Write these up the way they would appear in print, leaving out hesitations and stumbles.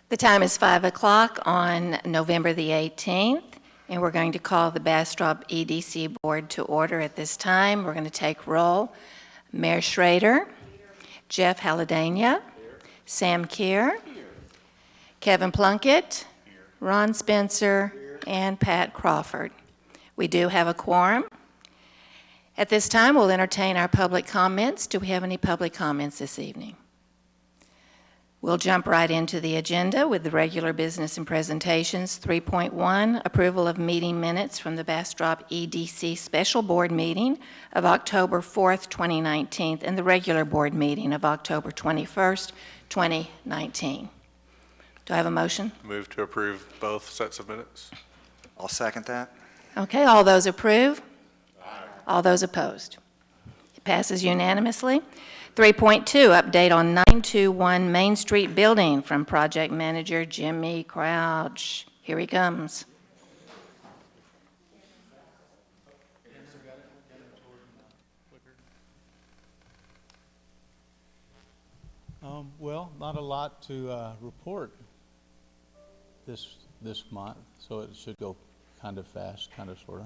The time is 5 o'clock on November the 18th, and we're going to call the Bastrop EDC Board to order at this time. We're going to take roll. Mayor Schrader, Jeff Halladania, Sam Keir, Kevin Plunkett, Ron Spencer, and Pat Crawford. We do have a quorum. At this time, we'll entertain our public comments. Do we have any public comments this evening? We'll jump right into the agenda with the regular business and presentations. 3.1, approval of meeting minutes from the Bastrop EDC Special Board meeting of October 4th, 2019, and the regular board meeting of October 21st, 2019. Do I have a motion? Move to approve both sets of minutes. I'll second that. Okay, all those approve? Aye. All those opposed? It passes unanimously. 3.2, update on 921 Main Street building from project manager Jimmy Crouch. Here he comes. Well, not a lot to report this month, so it should go kind of fast, kind of sort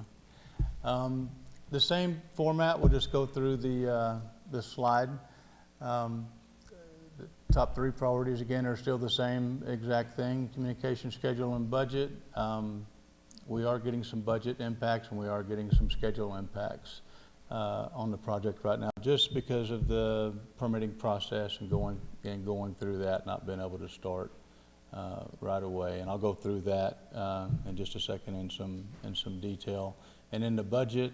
of. The same format. We'll just go through the slide. The top three priorities again are still the same exact thing: communication, schedule, and budget. We are getting some budget impacts, and we are getting some schedule impacts on the project right now, just because of the permitting process and going through that, not being able to start right away. And I'll go through that in just a second in some detail. And in the budget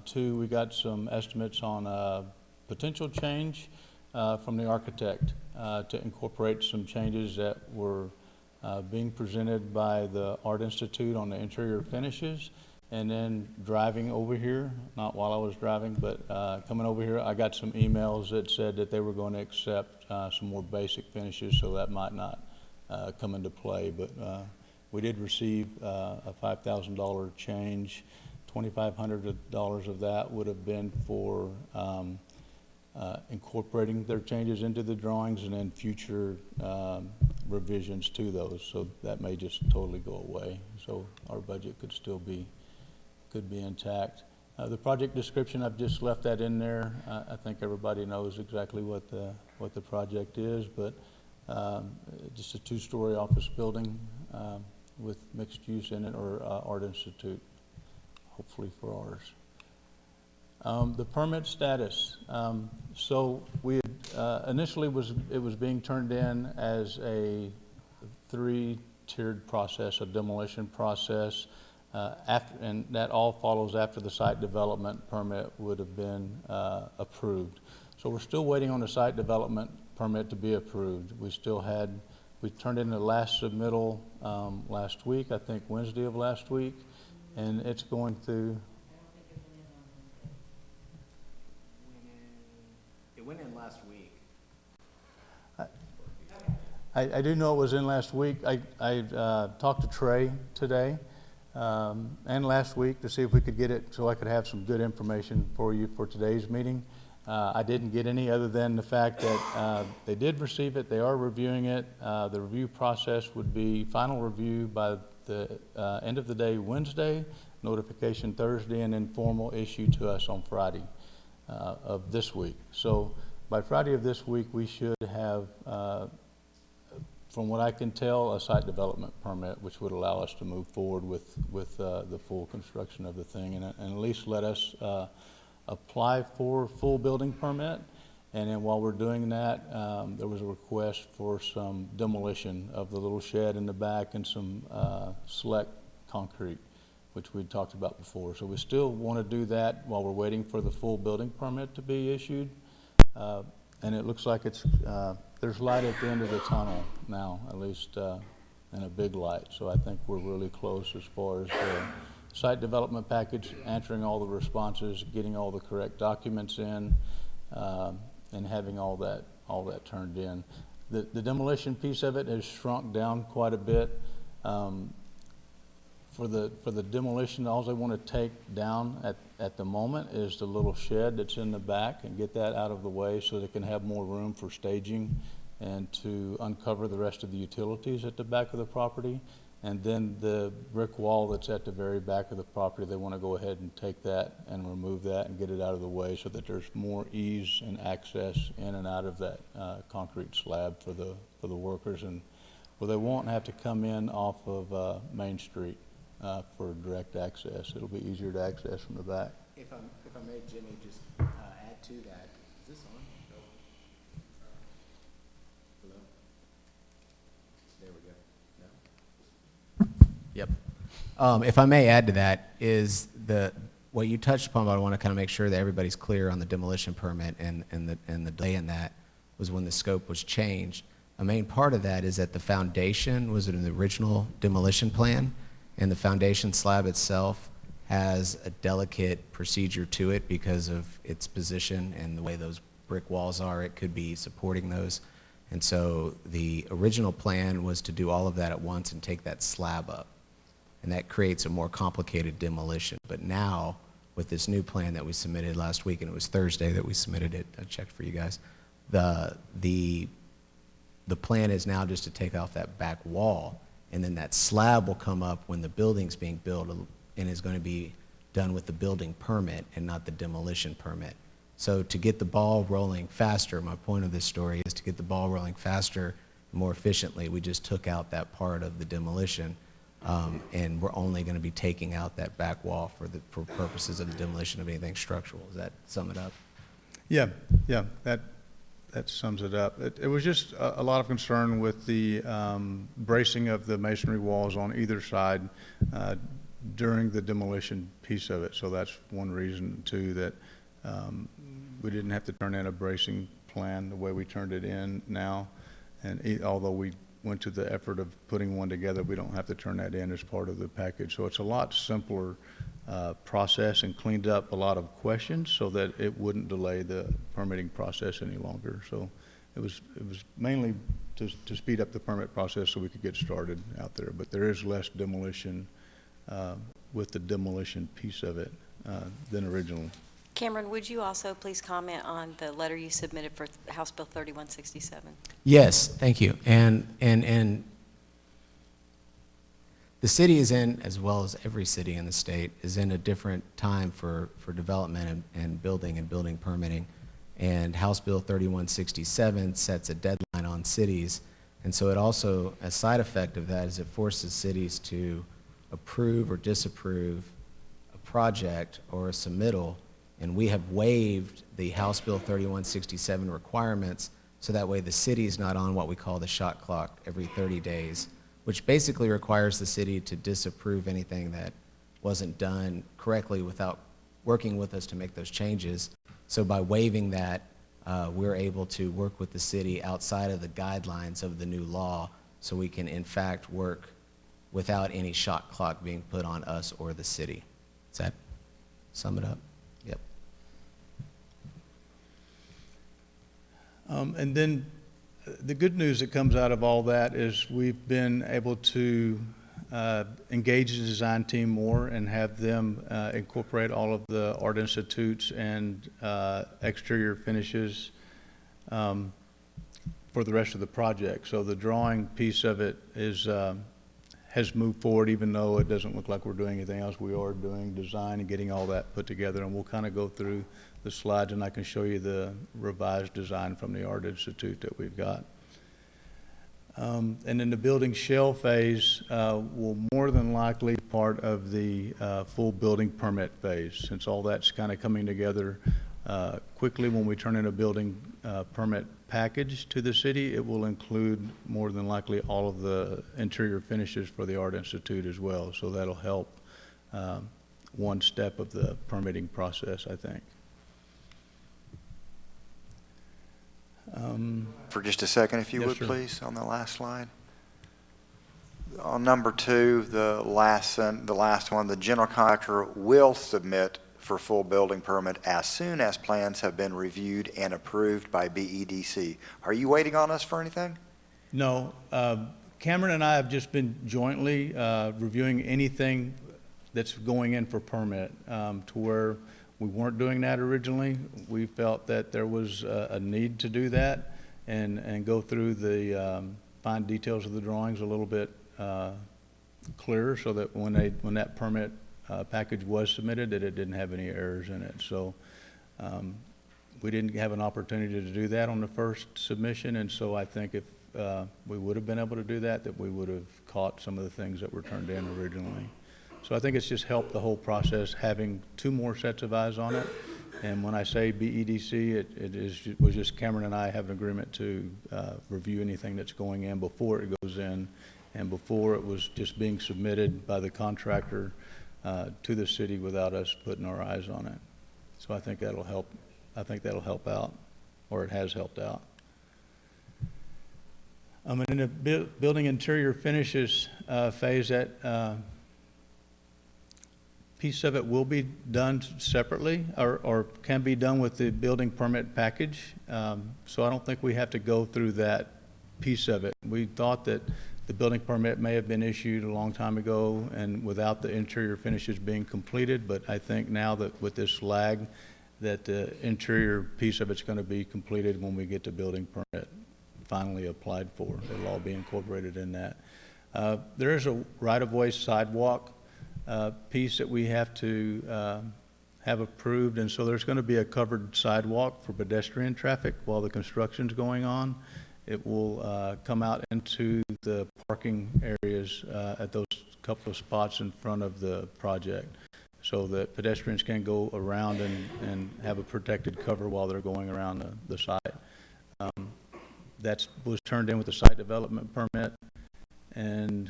too, we got some estimates on potential change from the architect to incorporate some changes that were being presented by the Art Institute on the interior finishes. And then driving over here, not while I was driving, but coming over here, I got some emails that said that they were going to accept some more basic finishes, so that might not come into play. But we did receive a $5,000 change. $2,500 of that would have been for incorporating their changes into the drawings, and then future revisions to those. So that may just totally go away. So our budget could still be intact. The project description, I've just left that in there. I think everybody knows exactly what the project is, but just a two-story office building with mixed use in it, or Art Institute, hopefully for ours. The permit status. So we had, initially it was being turned in as a three-tiered process, a demolition process. And that all follows after the site development permit would have been approved. So we're still waiting on the site development permit to be approved. We turned in the last submittal last week, I think Wednesday of last week, and it's going through. It went in last week. I do know it was in last week. I talked to Trey today. And last week to see if we could get it so I could have some good information for you for today's meeting. I didn't get any other than the fact that they did receive it, they are reviewing it. The review process would be final review by the end of the day Wednesday, notification Thursday, and then formal issue to us on Friday of this week. So by Friday of this week we should have from what I can tell, a site development permit, which would allow us to move forward with the full construction of the thing, and at least let us apply for full building permit. And then while we're doing that, there was a request for some demolition of the little shed in the back and some select concrete, which we'd talked about before. So we still want to do that while we're waiting for the full building permit to be issued. And it looks like it's there's light at the end of the tunnel now, at least, and a big light. So I think we're really close as far as the site development package, answering all the responses, getting all the correct documents in, and having all that turned in. The demolition piece of it has shrunk down quite a bit. For the demolition, all they want to take down at the moment is the little shed that's in the back, and get that out of the way so they can have more room for staging and to uncover the rest of the utilities at the back of the property. And then the brick wall that's at the very back of the property, they want to go ahead and take that and remove that and get it out of the way so that there's more ease and access in and out of that concrete slab for the workers, and well, they won't have to come in off of Main Street for direct access. It'll be easier to access from the back. If I may, Jimmy, just add to that. Is this on? Hello? There we go. No? Yep. If I may add to that, is what you touched upon, but I want to kind of make sure that everybody's clear on the demolition permit and the delay in that was when the scope was changed. A main part of that is that the foundation was in the original demolition plan, and the foundation slab itself has a delicate procedure to it because of its position and the way those brick walls are. It could be supporting those. And so the original plan was to do all of that at once and take that slab up. And that creates a more complicated demolition. But now, with this new plan that we submitted last week, and it was Thursday that we submitted it, I checked for you guys, the plan is now just to take off that back wall, and then that slab will come up when the building's being built and is going to be done with the building permit and not the demolition permit. So to get the ball rolling faster, my point of this story is to get the ball rolling faster, more efficiently, we just took out that part of the demolition, and we're only going to be taking out that back wall for purposes of the demolition of anything structural. Does that sum it up? Yeah, that sums it up. It was just a lot of concern with the bracing of the masonry walls on either side during the demolition piece of it. So that's one reason, too, that we didn't have to turn in a bracing plan the way we turned it in now. And although we went to the effort of putting one together, we don't have to turn that in as part of the package. So it's a lot simpler process and cleaned up a lot of questions so that it wouldn't delay the permitting process any longer. So it was mainly to speed up the permit process so we could get started out there. But there is less demolition with the demolition piece of it than original. Cameron, would you also please comment on the letter you submitted for House Bill 3167? Yes, thank you. And the city is in, as well as every city in the state, is in a different time for development and building permitting. And House Bill 3167 sets a deadline on cities. And so it also, a side effect of that is it forces cities to approve or disapprove a project or a submittal. And we have waived the House Bill 3167 requirements so that way the city is not on what we call the shot clock every 30 days, which basically requires the city to disapprove anything that wasn't done correctly without working with us to make those changes. So by waiving that, we're able to work with the city outside of the guidelines of the new law so we can in fact work without any shot clock being put on us or the city. Does that sum it up? Yep. And then the good news that comes out of all that is we've been able to engage the design team more and have them incorporate all of the Art Institutes and exterior finishes for the rest of the project. So the drawing piece of it has moved forward, even though it doesn't look like we're doing anything else. We are doing design and getting all that put together, and we'll kind of go through the slides and I can show you the revised design from the Art Institute that we've got. And then the building shell phase will more than likely be part of the full building permit phase, since all that's kind of coming together quickly. When we turn in a building permit package to the city, it will include more than likely all of the interior finishes for the Art Institute as well. So that'll help one step of the permitting process, I think. For just a second, if you Yes, would, sir. please, on the last slide. On number 2, the last one, the general contractor will submit for full building permit as soon as plans have been reviewed and approved by BEDC. Are you waiting on us for anything? No, Cameron and I have just been jointly reviewing anything that's going in for permit to where we weren't doing that originally. We felt that there was a need to do that, and go through the fine details of the drawings a little bit clearer, so that when that permit package was submitted, that it didn't have any errors in it. So we didn't have an opportunity to do that on the first submission, and so I think if we would have been able to do that, that we would have caught some of the things that were turned in originally. So I think it's just helped the whole process, having 2 more sets of eyes on it. And when I say BEDC, it was just Cameron and I have an agreement to review anything that's going in before it goes in, and before it was just being submitted by the contractor to the city without us putting our eyes on it. So I think that'll help. I think that'll help out, or it has helped out. And in the building interior finishes phase, that piece of it will be done separately, or can be done with the building permit package. So I don't think we have to go through that piece of it. We thought that the building permit may have been issued a long time ago and without the interior finishes being completed, but I think now that with this lag, that the interior piece of it's going to be completed when we get the building permit finally applied for. It'll all be incorporated in that. There is a right-of-way sidewalk piece that we have to have approved, and so there's going to be a covered sidewalk for pedestrian traffic while the construction's going on. It will come out into the parking areas at those couple of spots in front of the project, so that pedestrians can go around and have a protected cover while they're going around the site. That was turned in with the site development permit, and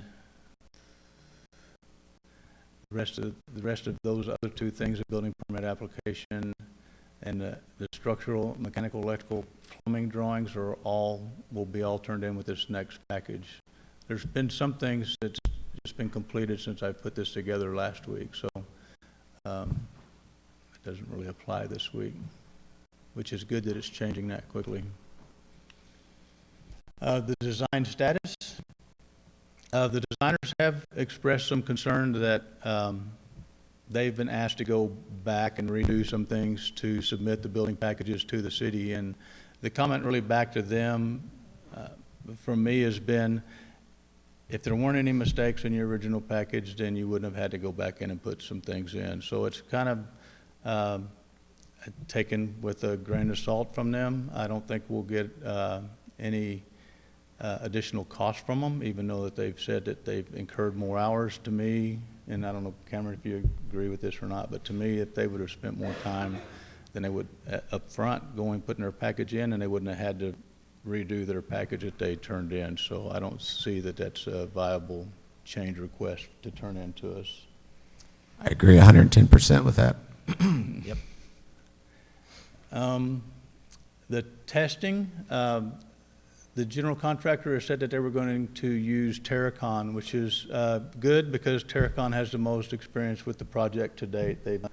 the rest of those other 2 things, the building permit application and the structural, mechanical, electrical, plumbing drawings will be all turned in with this next package. There's been some things that's just been completed since I put this together last week, so it doesn't really apply this week, which is good that it's changing that quickly. The design status. The designers have expressed some concern that they've been asked to go back and redo some things to submit the building packages to the city, and the comment really back to them from me has been, if there weren't any mistakes in your original package, then you wouldn't have had to go back in and put some things in. So it's kind of taken with a grain of salt from them. I don't think we'll get any additional cost from them, even though that they've said that they've incurred more hours. To me, and I don't know, Cameron, if you agree with this or not, but to me, if they would have spent more time than they would up front putting their package in, and they wouldn't have had to redo their package that they turned in. So I don't see that that's a viable change request to turn in to us. I agree 110% with that. Yep. The testing, the general contractor has said that they were going to use Terracon, which is good because Terracon has the most experience with the project to date. They've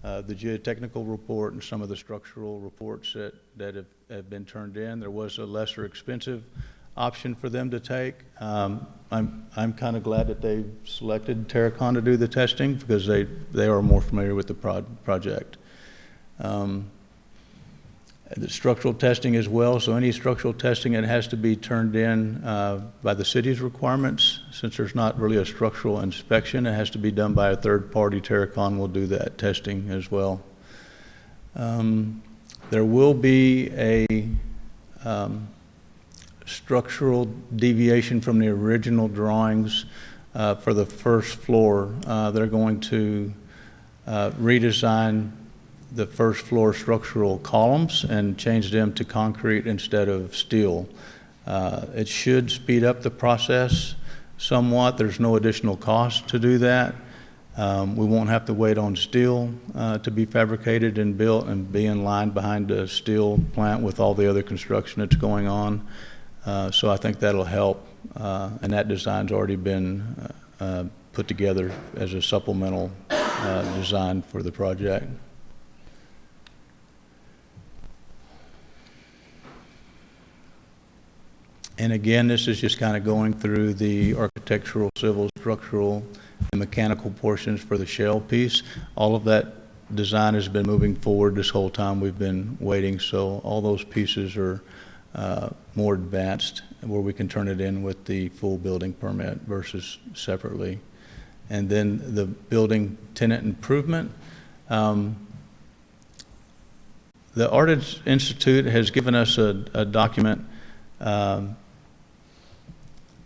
the geotechnical report and some of the structural reports that have been turned in. There was a lesser expensive option for them to take. I'm kind of glad that they selected Terracon to do the testing because they are more familiar with the project. The structural testing as well, so any structural testing, it has to be turned in by the city's requirements. Since there's not really a structural inspection, it has to be done by a third party. Terracon will do that testing as well. There will be a structural deviation from the original drawings for the first floor. They're going to redesign the first floor structural columns and change them to concrete instead of steel. It should speed up the process somewhat. There's no additional cost to do that. We won't have to wait on steel to be fabricated and built and be in line behind the steel plant with all the other construction that's going on. So I think that'll help, and that design's already been put together as a supplemental design for the project. And again, this is just kind of going through the architectural, civil, structural, and mechanical portions for the shell piece. All of that design has been moving forward this whole time we've been waiting, so all those pieces are more advanced, where we can turn it in with the full building permit versus separately. And then the building tenant improvement. The Art Institute has given us a document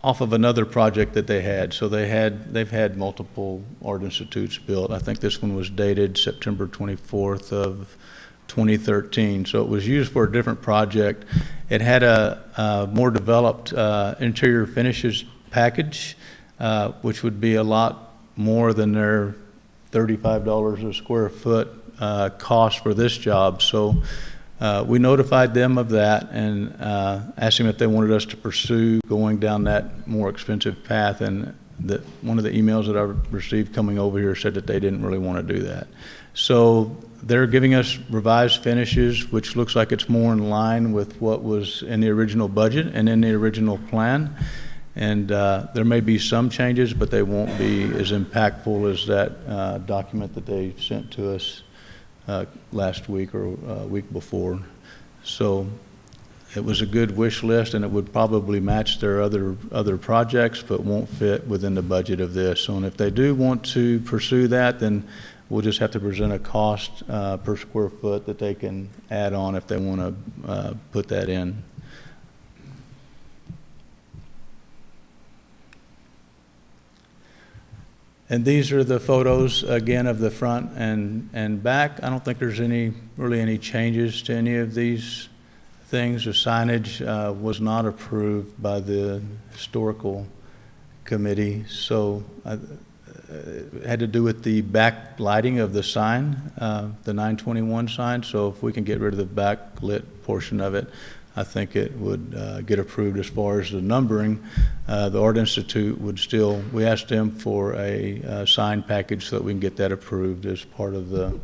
off of another project that they had. So they've had multiple Art Institutes built. I think this one was dated September 24th of 2013. So it was used for a different project. It had a more developed interior finishes package, which would be a lot more than their $35 a square foot cost for this job. So we notified them of that and asked them if they wanted us to pursue going down that more expensive path. And one of the emails that I received coming over here said that they didn't really want to do that. So they're giving us revised finishes, which looks like it's more in line with what was in the original budget and in the original plan. And there may be some changes, but they won't be as impactful as that document that they sent to us last week or week before. So it was a good wish list, and it would probably match their other projects, but won't fit within the budget of this. So, and if they do want to pursue that, then we'll just have to present a cost per square foot that they can add on if they want to put that in. And these are the photos, again, of the front and back. I don't think there's really any changes to any of these things. The signage was not approved by the historical committee, so it had to do with the back lighting of the sign, the 921 sign. So if we can get rid of the backlit portion of it, I think it would get approved. As far as the numbering, the Art Institute would still, we asked them for a sign package so that we can get that approved as part of the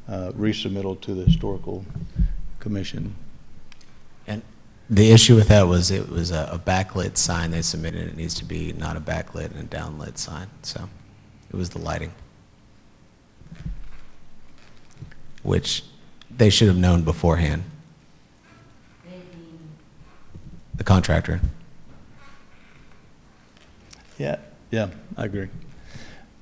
resubmittal to the Historical Commission. And the issue with that was it was a backlit sign they submitted. It needs to be not a backlit and a downlit sign. So it was the lighting, which they should have known beforehand. The contractor. Yeah, I agree.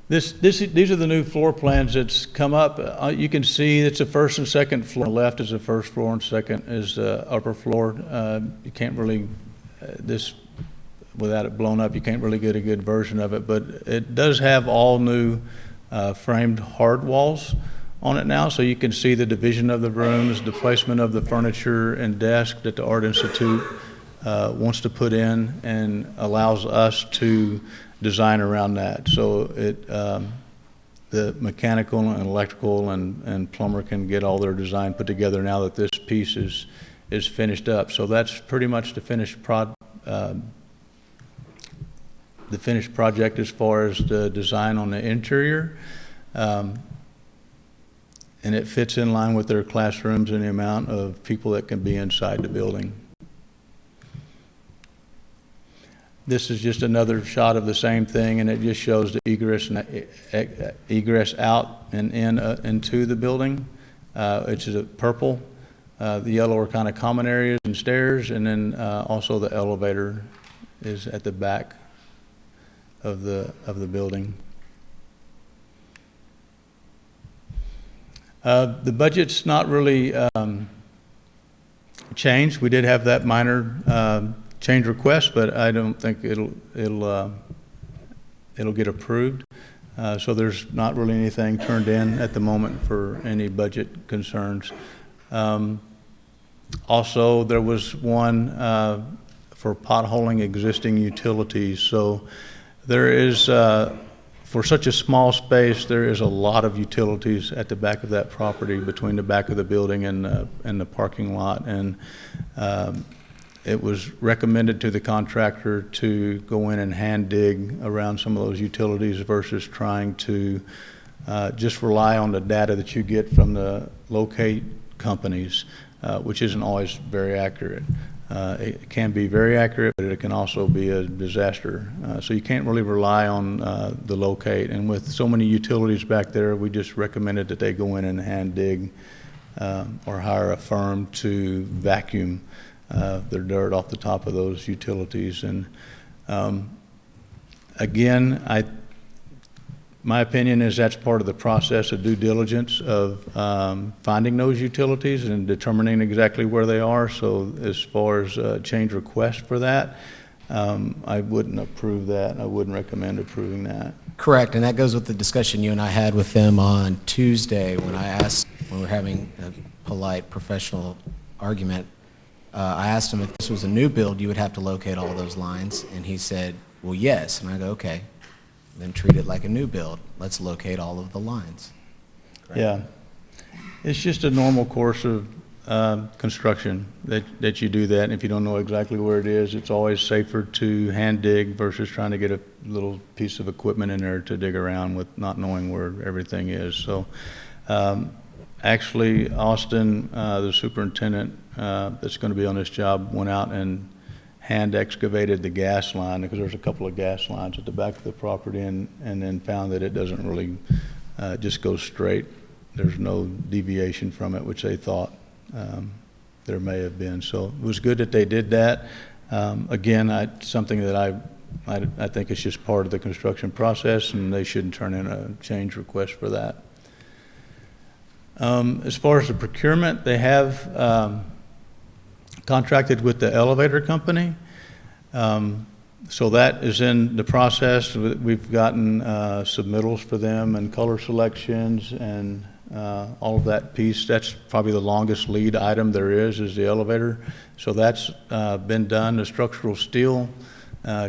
These are the new floor plans that's come up. You can see it's the first and second floor. On the left is the first floor, and second is the upper floor. You can't really, this without it blown up, you can't really get a good version of it. But it does have all new framed hard walls on it now, so you can see the division of the rooms, the placement of the furniture and desk that the Art Institute wants to put in, and allows us to design around that. So the mechanical and electrical and plumber can get all their design put together now that this piece is finished up. So that's pretty much the finished project as far as the design on the interior. And it fits in line with their classrooms and the amount of people that can be inside the building. This is just another shot of the same thing, and it just shows the egress out and in into the building. It's a purple. The yellow are kind of common areas and stairs, and then also the elevator is at the back of the building. The budget's not really changed. We did have that minor change request, but I don't think it'll get approved. So there's not really anything turned in at the moment for any budget concerns. Also, there was one for potholing existing utilities. So there is, for such a small space, there is a lot of utilities at the back of that property between the back of the building and the parking lot. And it was recommended to the contractor to go in and hand dig around some of those utilities versus trying to just rely on the data that you get from the locate companies, which isn't always very accurate. It can be very accurate, but it can also be a disaster. So you can't really rely on the locate. And with so many utilities back there, we just recommended that they go in and hand dig or hire a firm to vacuum their dirt off the top of those utilities. And again, my opinion is that's part of the process of due diligence of finding those utilities and determining exactly where they are. So as far as change request for that, I wouldn't approve that. I wouldn't recommend approving that. Correct, and that goes with the discussion you and I had with them on Tuesday when we were having a polite professional argument. I asked him if this was a new build, you would have to locate all those lines, and he said, well, yes. And I go, okay, then treat it like a new build. Let's locate all of the lines. Correct? Yeah. It's just a normal course of construction that you do that. And if you don't know exactly where it is, it's always safer to hand dig versus trying to get a little piece of equipment in there to dig around with not knowing where everything is. So actually, Austin, the superintendent that's going to be on this job, went out and hand excavated the gas line, because there's a couple of gas lines at the back of the property, and then found that it doesn't really just go straight. There's no deviation from it, which they thought there may have been. So it was good that they did that. Again, something that I think is just part of the construction process, and they shouldn't turn in a change request for that. As far as the procurement, they have contracted with the elevator company. So that is in the process. We've gotten submittals for them and color selections and all of that piece. That's probably the longest lead item there is the elevator. So that's been done. The structural steel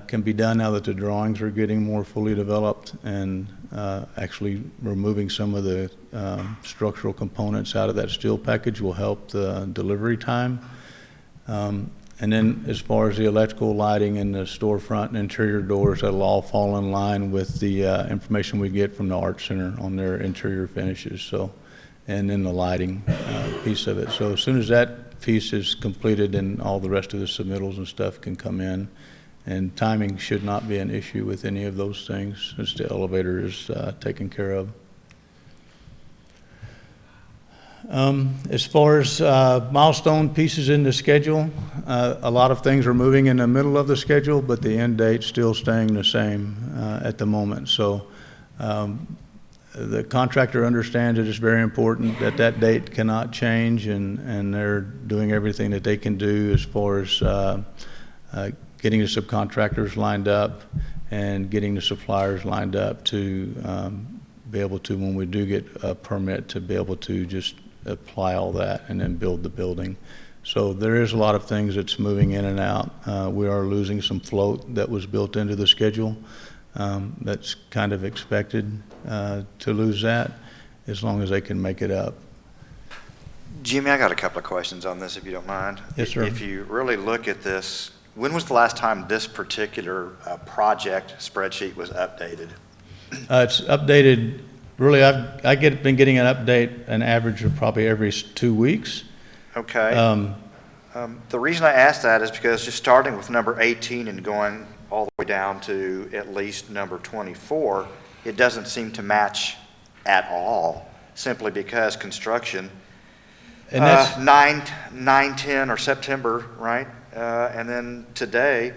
can be done now that the drawings are getting more fully developed, and actually removing some of the structural components out of that steel package will help the delivery time. And then as far as the electrical lighting and the storefront and interior doors, that'll all fall in line with the information we get from the Art Center on their interior finishes. So, and then the lighting piece of it. So as soon as that piece is completed, then all the rest of the submittals and stuff can come in. And timing should not be an issue with any of those things, since the elevator is taken care of. As far as milestone pieces in the schedule, a lot of things are moving in the middle of the schedule, but the end date's still staying the same at the moment. So the contractor understands it is very important that that date cannot change, and they're doing everything that they can do as far as getting the subcontractors lined up and getting the suppliers lined up to be able to, when we do get a permit, to be able to just apply all that and then build the building. So there is a lot of things that's moving in and out. We are losing some float that was built into the schedule. That's kind of expected to lose that, as long as they can make it up. Jimmy, I got a couple of questions on this, if you don't mind. Yes, sir. If you really look at this, when was the last time this particular project spreadsheet was updated? It's updated. Really, been getting an update, an average of probably every 2 weeks. Okay. The reason I asked that is because just starting with number 18 and going all the way down to at least number 24, it doesn't seem to match at all, simply because construction, And that's 9/10 or September, right? And then today,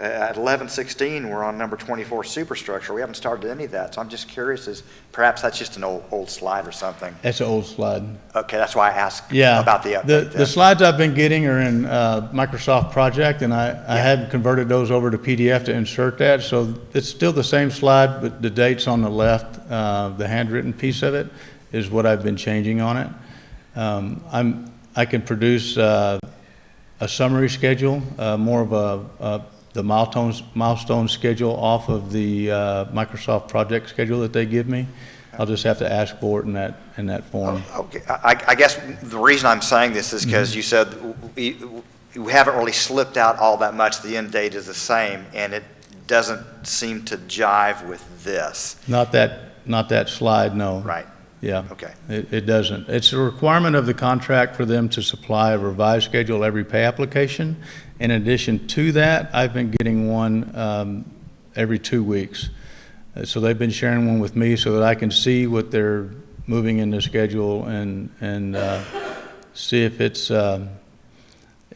at 11/16, we're on number 24 superstructure. We haven't started any of that, so I'm just curious, as perhaps that's just an old slide or something. That's an old slide. Okay, that's why I asked Yeah. about the update. The slides I've been getting are in Microsoft Project, and I had converted those over to PDF to insert that. So it's still the same slide, but the dates on the left, the handwritten piece of it, is what I've been changing on it. I can produce a summary schedule, more of the milestone schedule off of the Microsoft Project schedule that they give me. I'll just have to ask for it in that form. Okay, I guess the reason I'm saying this is because you said we haven't really slipped out all that much. The end date is the same, and it doesn't seem to jive with this. Not that slide, no. Right. Yeah. Okay. It doesn't. It's a requirement of the contract for them to supply a revised schedule every pay application. In addition to that, I've been getting one every 2 weeks. So they've been sharing one with me so that I can see what they're moving in the schedule and see if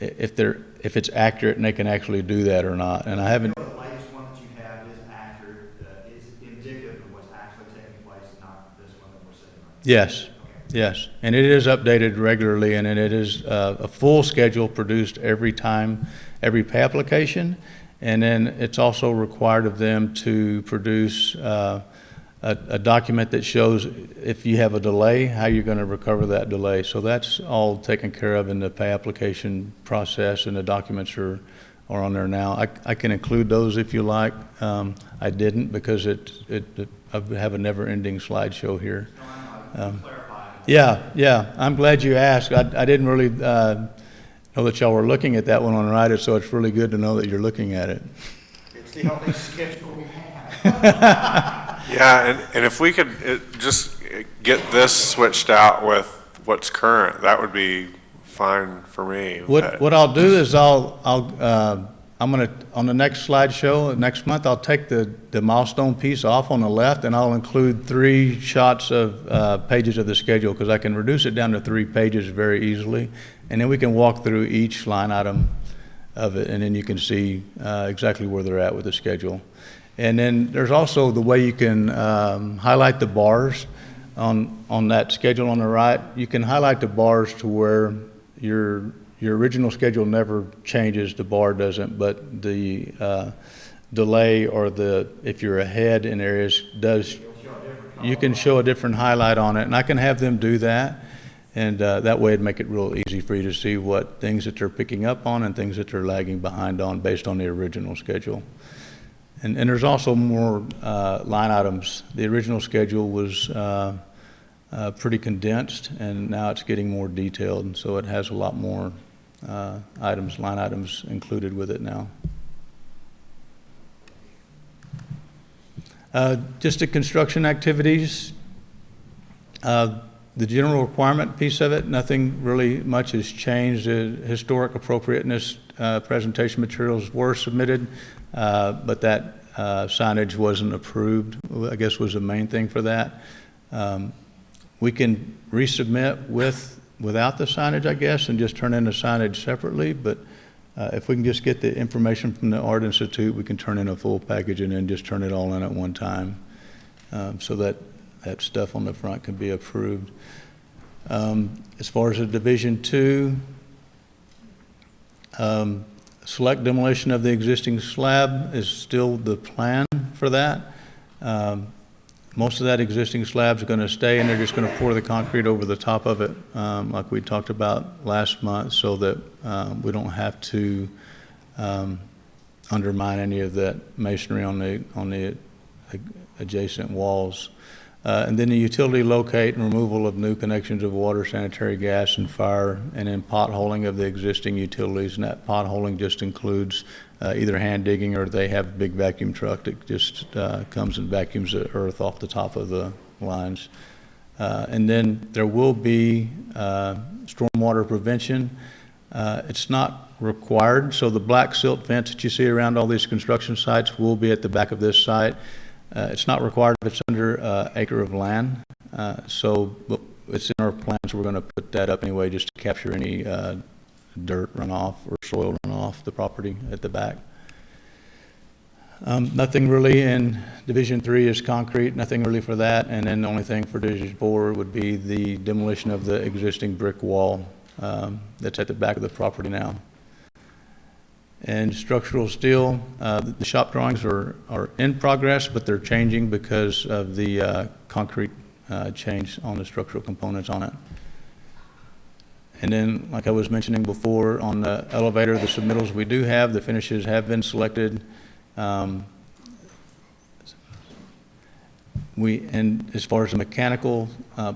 if it's accurate and they can actually do that or not. And I haven't. The latest one that you have is accurate, is indicative of what's actually taking place, not this one that we're seeing right now. Yes, yes, and it is updated regularly, and it is a full schedule produced every time, every pay application, and then it's also required of them to produce a document that shows if you have a delay, how you're going to recover that delay. So that's all taken care of in the pay application process, and the documents are on there now. I can include those if you like. I didn't because I have a never-ending slideshow here. Yeah, I'm glad you asked. I didn't really know that y'all were looking at that one on the right, so it's really good to know that you're looking at it. It's the only schedule we have. Yeah, and if we could just get this switched out with what's current, that would be fine for me. What I'll do is I'm gonna, on the next slideshow next month, I'll take the milestone piece off on the left, and I'll include 3 shots of pages of the schedule, because I can reduce it down to 3 pages very easily, and then we can walk through each line item of it, and then you can see exactly where they're at with the schedule. And then there's also the way you can highlight the bars on that schedule on the right. You can highlight the bars to where your original schedule never changes, the bar doesn't, but the delay or if you're ahead in areas does, you can show a different highlight on it, and I can have them do that, and that way it'd make it real easy for you to see what things that they're picking up on and things that they're lagging behind on based on the original schedule. And there's also more line items. The original schedule was pretty condensed, and now it's getting more detailed, and so it has a lot more line items included with it now. Just the construction activities, the general requirement piece of it, nothing really much has changed. The historic appropriateness presentation materials were submitted, but that signage wasn't approved, I guess, was the main thing for that. We can resubmit without the signage, I guess, and just turn in the signage separately, but if we can just get the information from the Art Institute, we can turn in a full package and then just turn it all in at one time, so that stuff on the front can be approved. As far as the Division 2, select demolition of the existing slab is still the plan for that. Most of that existing slab is going to stay, and they're just going to pour the concrete over the top of it, like we talked about last month, so that we don't have to undermine any of that masonry on the adjacent walls. And then the utility locate and removal of new connections of water, sanitary, gas, and fire, and then potholing of the existing utilities. And that potholing just includes either hand digging, or they have a big vacuum truck that just comes and vacuums the earth off the top of the lines. And then there will be stormwater prevention. It's not required, so the black silt fence that you see around all these construction sites will be at the back of this site. It's not required if it's under an acre of land, so it's in our plans. We're going to put that up anyway, just to capture any dirt runoff or soil runoff the property at the back. Nothing really in Division 3 is concrete, nothing really for that, and then the only thing for Division 4 would be the demolition of the existing brick wall that's at the back of the property now. And structural steel, the shop drawings are in progress, but they're changing because of the concrete change on the structural components on it. And then, like I was mentioning before, on the elevator, the submittals we do have, the finishes have been selected. And as far as the mechanical,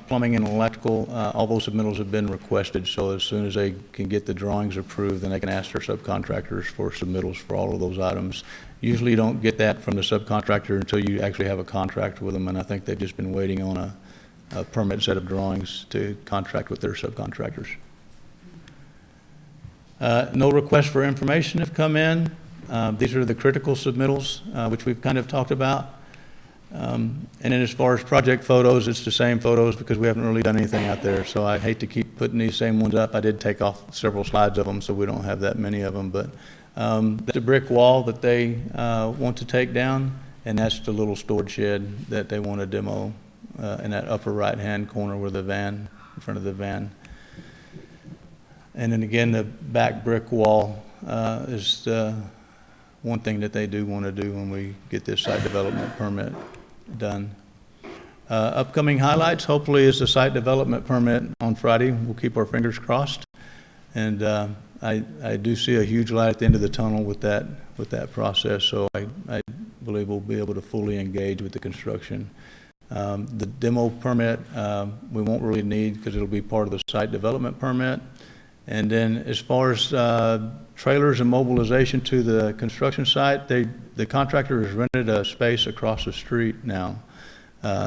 plumbing and electrical, all those submittals have been requested, so as soon as they can get the drawings approved, then they can ask their subcontractors for submittals for all of those items. Usually you don't get that from the subcontractor until you actually have a contract with them, and I think they've just been waiting on a permit set of drawings to contract with their subcontractors. No requests for information have come in. These are the critical submittals, which we've kind of talked about. And then as far as project photos, it's the same photos because we haven't really done anything out there. So I hate to keep putting these same ones up. I did take off several slides of them, so we don't have that many of them. But the brick wall that they want to take down, and that's the little storage shed that they want to demo in that upper right-hand corner where the van, in front of the van. And then again, the back brick wall is one thing that they do want to do when we get this site development permit done. Upcoming highlights, hopefully, is the site development permit on Friday. We'll keep our fingers crossed. And I do see a huge light at the end of the tunnel with that process, so I believe we'll be able to fully engage with the construction. The demo permit, we won't really need because it'll be part of the site development permit. And then as far as trailers and mobilization to the construction site, the contractor has rented a space across the street now.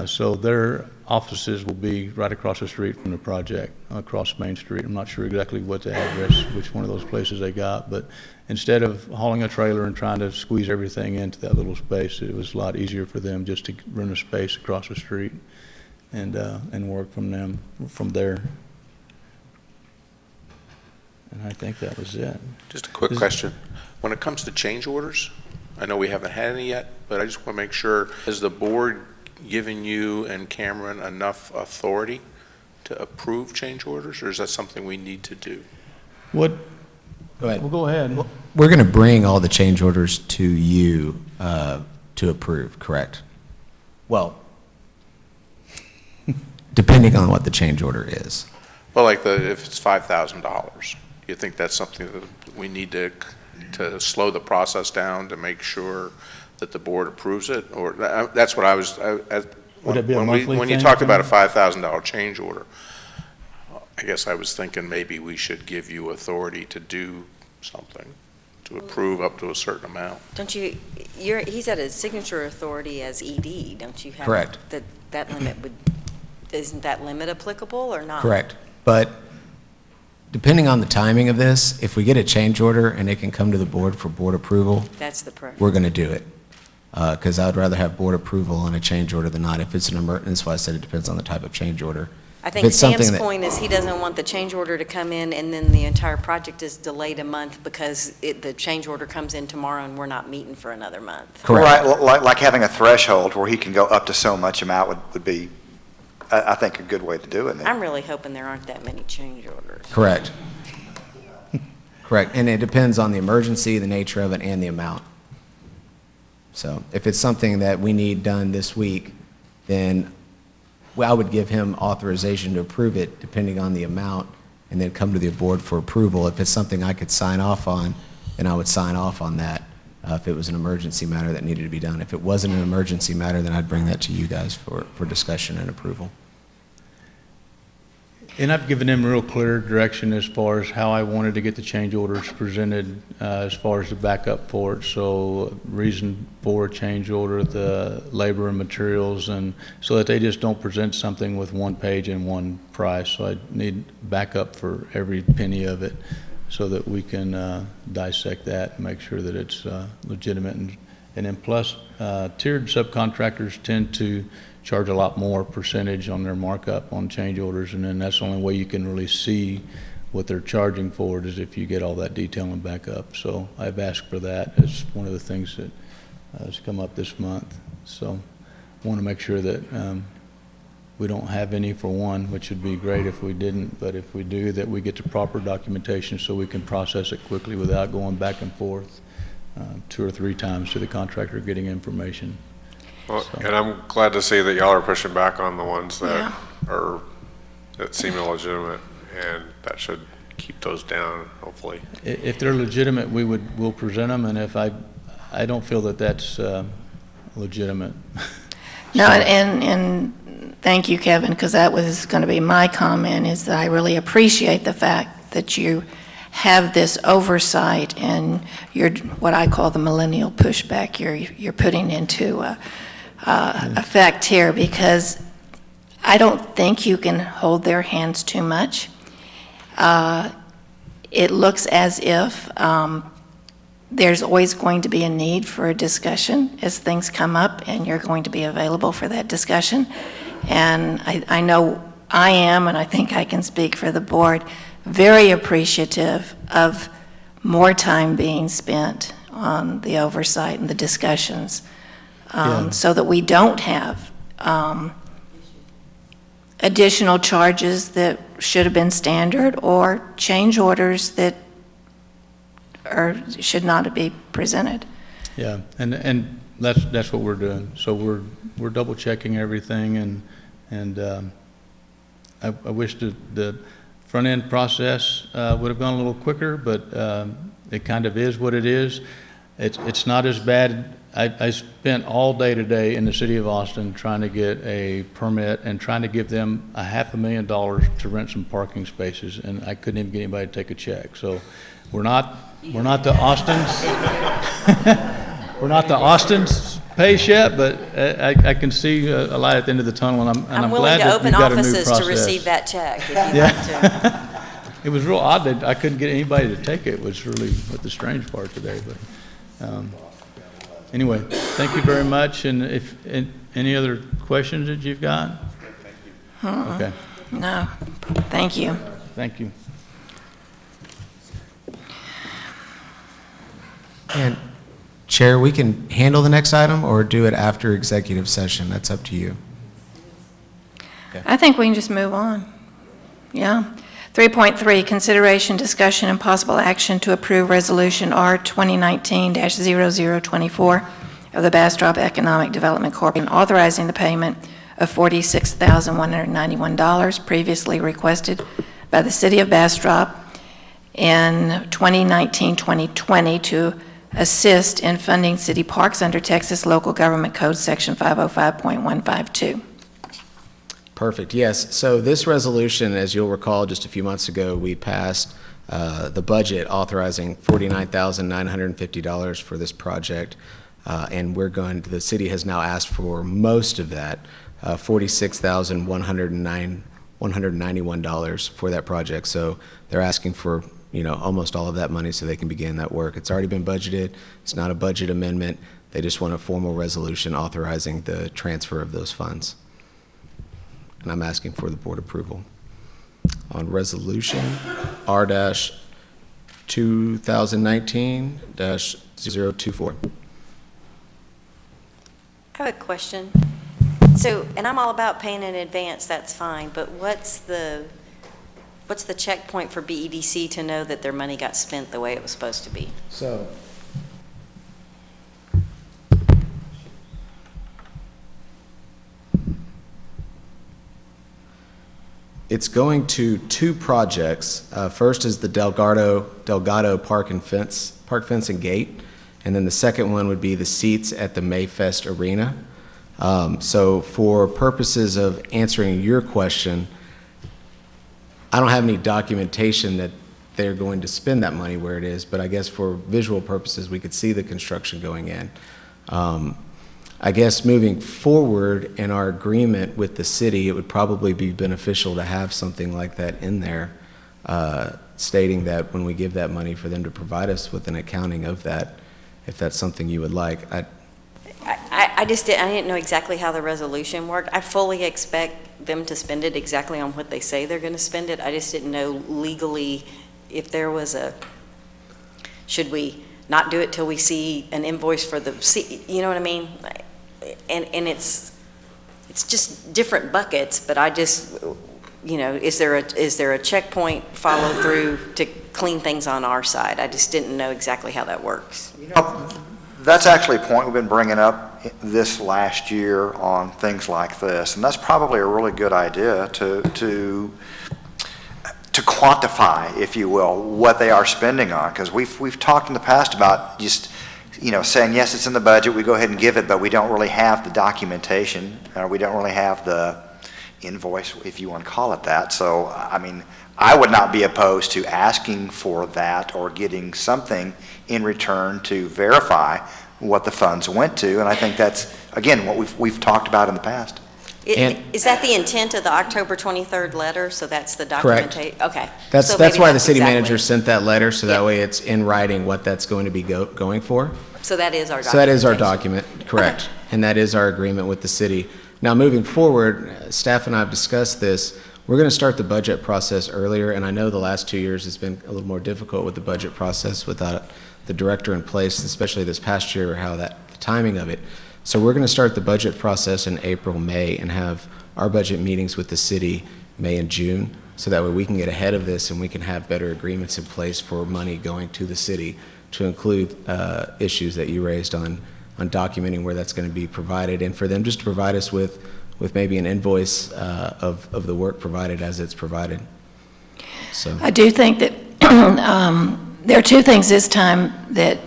So their offices will be right across the street from the project, across Main Street. I'm not sure exactly what the address, which one of those places they got, but instead of hauling a trailer and trying to squeeze everything into that little space, it was a lot easier for them just to rent a space across the street and work from there. And I think that was it. Just a quick question. When it comes to change orders, I know we haven't had any yet, but I just want to make sure, has the board given you and Cameron enough authority to approve change orders, or is that something we need to do? What? Go ahead. Well, go ahead. We're going to bring all the change orders to you to approve, correct? Well, depending on what the change order is. Well, like if it's $5,000, you think that's something that we need to slow the process down to make sure that the board approves it? Or that's what I was, Would it be a monthly when you thing, talked about a Cameron? $5,000 change order, I guess I was thinking maybe we should give you authority to do something, to approve up to a certain amount. Don't you, he's at a signature authority as ED, don't you have? Correct. That limit isn't that limit applicable or not? Correct. But depending on the timing of this, if we get a change order and it can come to the board for board approval, That's the preference. we're going to do it. Because I would rather have board approval on a change order than not. If it's an emergency, that's why I said it depends on the type of change order. I If think it's something Sam's that- point is he doesn't want the change order to come in and then the entire project is delayed a month because the change order comes in tomorrow and we're not meeting for another month. Correct. Right, like having a threshold where he can go up to so much amount would be, I think, a good way to do it. I'm really hoping there aren't that many change orders. Correct. Correct. And it depends on the emergency, the nature of it, and the amount. So if it's something that we need done this week, then I would give him authorization to approve it depending on the amount and then come to the board for approval. If it's something I could sign off on, then I would sign off on that if it was an emergency matter that needed to be done. If it wasn't an emergency matter, then I'd bring that to you guys for discussion and approval. And I've given them real clear direction as far as how I wanted to get the change orders presented as far as the backup for it. So reason for a change order, the labor and materials, and so that they just don't present something with one page and one price. So I need backup for every penny of it so that we can dissect that and make sure that it's legitimate. And then plus, tiered subcontractors tend to charge a lot more percentage on their markup on change orders, and then that's the only way you can really see what they're charging for it is if you get all that detail and backup. So I've asked for that as one of the things that has come up this month. So I want to make sure that we don't have any for one, which would be great if we didn't, but if we do, that we get the proper documentation so we can process it quickly without going back and forth 2 or 3 times to the contractor getting information. Well, and I'm glad to see that y'all are pushing back on the ones that seem illegitimate, and that should keep those down, hopefully. If they're legitimate, we'll present them, and if I don't feel that that's legitimate. No, and thank you, Kevin, because that was going to be my comment, is that I really appreciate the fact that you have this oversight and what I call the millennial pushback you're putting into effect here, because I don't think you can hold their hands too much. It looks as if there's always going to be a need for a discussion as things come up, and you're going to be available for that discussion. And I know I am, and I think I can speak for the board, very appreciative of more time being spent on the oversight and the discussions, so that we don't have additional charges that should have been standard or change orders that should not be presented. Yeah, and that's what we're doing. So we're double checking everything, and I wish the front end process would have gone a little quicker, but it kind of is what it is. It's not as bad. I spent all day today in the city of Austin trying to get a permit and trying to give them $500,000 to rent some parking spaces, and I couldn't even get anybody to take a check. So we're not the Austins. We're not the Austins pace yet, but I can see a light at the end of the tunnel, and I'm willing glad to that open we've got a new offices process. to receive that check if you'd like to. It was real odd that I couldn't get anybody to take it. Was really what the strange part today. But anyway, thank you very much. And if any other questions that you've got? Okay. No, thank you. Thank you. And Chair, we can handle the next item or do it after executive session. That's up to you. I think we can just move on. Yeah. 3.3, consideration, discussion, and possible action to approve Resolution R 2019-0024 of the Bastrop Economic Development Corporation authorizing the payment of $46,191 previously requested by the City of Bastrop in 2019-2020 to assist in funding city parks under Texas Local Government Code Section 505.152. Perfect, yes. So this resolution, as you'll recall, just a few months ago, we passed the budget authorizing $49,950 for this project, and the city has now asked for most of that, $46,191 for that project. So they're asking for almost all of that money so they can begin that work. It's already been budgeted. It's not a budget amendment. They just want a formal resolution authorizing the transfer of those funds. And I'm asking for the board approval on resolution R-2019-024. I have a question. So, and I'm all about paying in advance, that's fine, but what's the checkpoint for BEDC to know that their money got spent the way it was supposed to be? So it's going to two projects. First is the Delgado Park Fence and Gate, and then the second one would be the seats at the Mayfest Arena. So for purposes of answering your question, I don't have any documentation that they're going to spend that money where it is, but I guess for visual purposes, we could see the construction going in. I guess moving forward in our agreement with the city, it would probably be beneficial to have something like that in there, stating that when we give that money for them to provide us with an accounting of that, if that's something you would like. I didn't know exactly how the resolution worked. I fully expect them to spend it exactly on what they say they're going to spend it. I just didn't know legally if there was should we not do it till we see an invoice for you know what I mean? And it's just different buckets, but I just, is there a checkpoint follow through to clean things on our side? I just didn't know exactly how that works. That's actually a point we've been bringing up this last year on things like this, and that's probably a really good idea to quantify, if you will, what they are spending on, because we've talked in the past about just saying yes, it's in the budget, we go ahead and give it, but we don't really have the documentation, or we don't really have the invoice, if you want to call it that. So I mean, I would not be opposed to asking for that or getting something in return to verify what the funds went to, and I think that's, again, what we've talked about in the past. Is that the intent of the October 23rd letter? So that's the Correct. documentation? Okay. That's So that's maybe why the city exactly- manager sent that letter, so that Yeah. way it's in writing what that's going to be going for. So that is our documentation? So that is our document, correct. And that is our agreement with the city. Now, moving forward, staff and I have discussed this. We're going to start the budget process earlier, and I know the last 2 years has been a little more difficult with the budget process without the director in place, especially this past year, the timing of it. So we're going to start the budget process in April, May, and have our budget meetings with the city May and June, so that way we can get ahead of this and we can have better agreements in place for money going to the city to include issues that you raised on documenting where that's going to be provided, and for them just to provide us with maybe an invoice of the work provided as it's provided. So I do think that there are two things this time that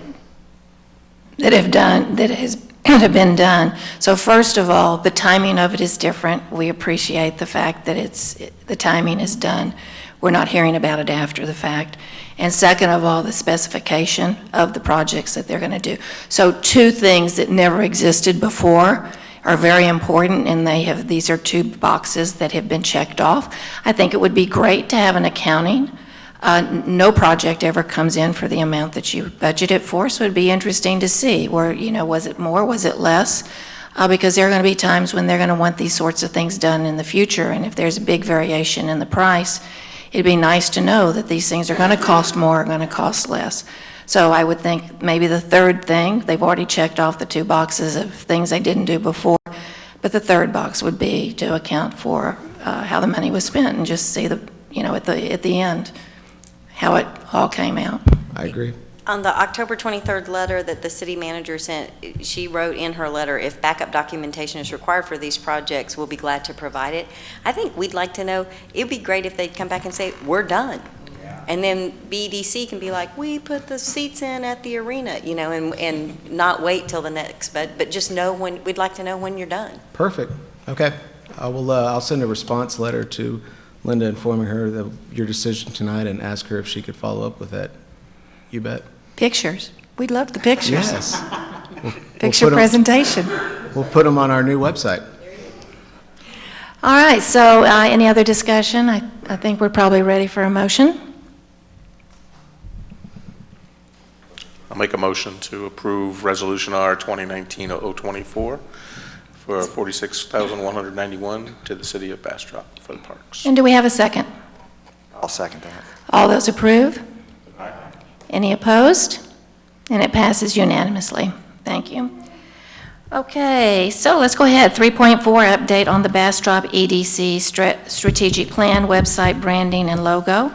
have been done. So first of all, the timing of it is different. We appreciate the fact that the timing is done. We're not hearing about it after the fact. And second of all, the specification of the projects that they're going to do. So two things that never existed before are very important, and these are two boxes that have been checked off. I think it would be great to have an accounting. No project ever comes in for the amount that you budget it for, so it'd be interesting to see where, was it more, was it less? Because there are going to be times when they're going to want these sorts of things done in the future, and if there's a big variation in the price, it'd be nice to know that these things are going to cost more, are going to cost less. So I would think maybe the third thing, they've already checked off the two boxes of things they didn't do before, but the third box would be to account for how the money was spent and just see at the end how it all came out. I agree. On the October 23rd letter that the city manager sent, she wrote in her letter, if backup documentation is required for these projects, we'll be glad to provide it. I think we'd like to know, it'd be great if they'd come back and say, we're done. And then BDC can be like, we put the seats in at the arena, and not wait till the next, but just know when, we'd like to know when you're done. Perfect. Okay. I'll send a response letter to Linda informing her of your decision tonight and ask her if she could follow up with that. You bet. Pictures. We'd love the pictures. Yes. Picture presentation. We'll put them on our new website. All right, so any other discussion? I think we're probably ready for a motion. I'll make a motion to approve Resolution R 2019-0024 for $46,191 to the city of Bastrop for the parks. And do we have a second? I'll second that. All those approve? Any opposed? And it passes unanimously. Thank you. Okay, so let's go ahead. 3.4, update on the Bastrop EDC strategic plan, website, branding, and logo.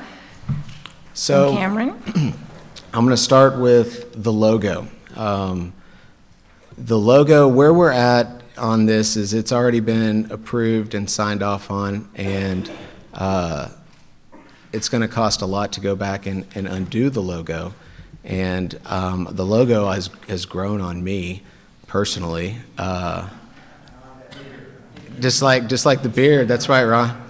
So And Cameron? I'm going to start with the logo. The logo, where we're at on this is it's already been approved and signed off on, and it's going to cost a lot to go back and undo the logo. And the logo has grown on me personally. Just like the beard, that's right, Ron.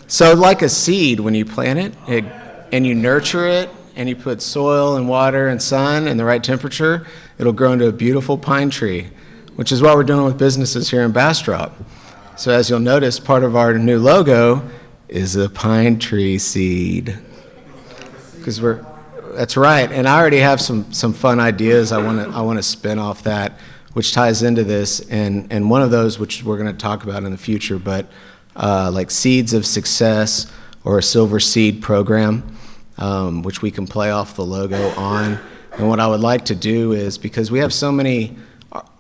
So like a seed, when you plant it and you nurture it, and you put soil and water and sun and the right temperature, it'll grow into a beautiful pine tree, which is what we're doing with businesses here in Bastrop. So as you'll notice, part of our new logo is a pine tree seed. Because that's right, and I already have some fun ideas I want to spin off that, which ties into this, and one of those which we're going to talk about in the future, but like Seeds of Success or a Silver Seed program, which we can play off the logo on. And what I would like to do is, because we have so many,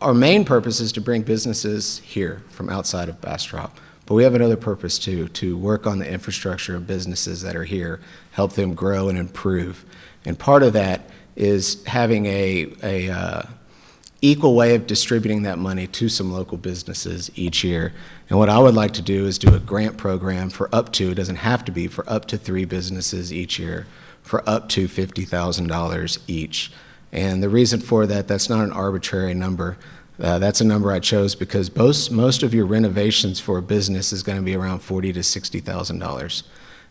our main purpose is to bring businesses here from outside of Bastrop, but we have another purpose too, to work on the infrastructure of businesses that are here, help them grow and improve. And part of that is having a equal way of distributing that money to some local businesses each year. And what I would like to do is do a grant program for up to, it doesn't have to be, for up to 3 businesses each year, for up to $50,000 each. And the reason for that, that's not an arbitrary number. That's a number I chose because most of your renovations for a business is going to be around $40,000 to $60,000.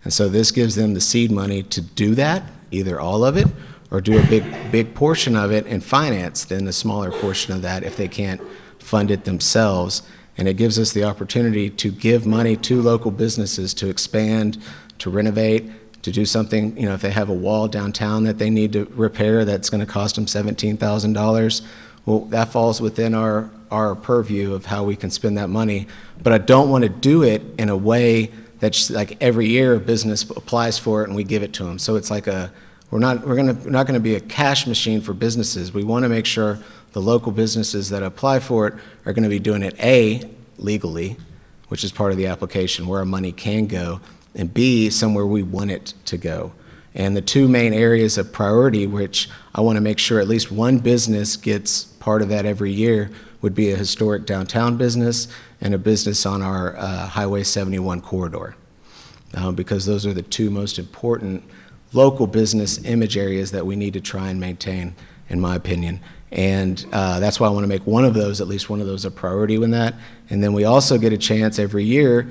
And so this gives them the seed money to do that, either all of it, or do a big portion of it and finance then the smaller portion of that if they can't fund it themselves. And it gives us the opportunity to give money to local businesses to expand, to renovate, to do something. You know, if they have a wall downtown that they need to repair that's going to cost them $17,000, well, that falls within our purview of how we can spend that money. But I don't want to do it in a way that's like every year a business applies for it and we give it to them. So it's like we're not going to be a cash machine for businesses. We want to make sure the local businesses that apply for it are going to be doing it, A, legally, which is part of the application, where our money can go, and B, somewhere we want it to go. And the two main areas of priority, which I want to make sure at least one business gets part of that every year, would be a historic downtown business and a business on our Highway 71 corridor, because those are the two most important local business image areas that we need to try and maintain, in my opinion. And that's why I want to make one of those, at least one of those, a priority in that. And then we also get a chance every year.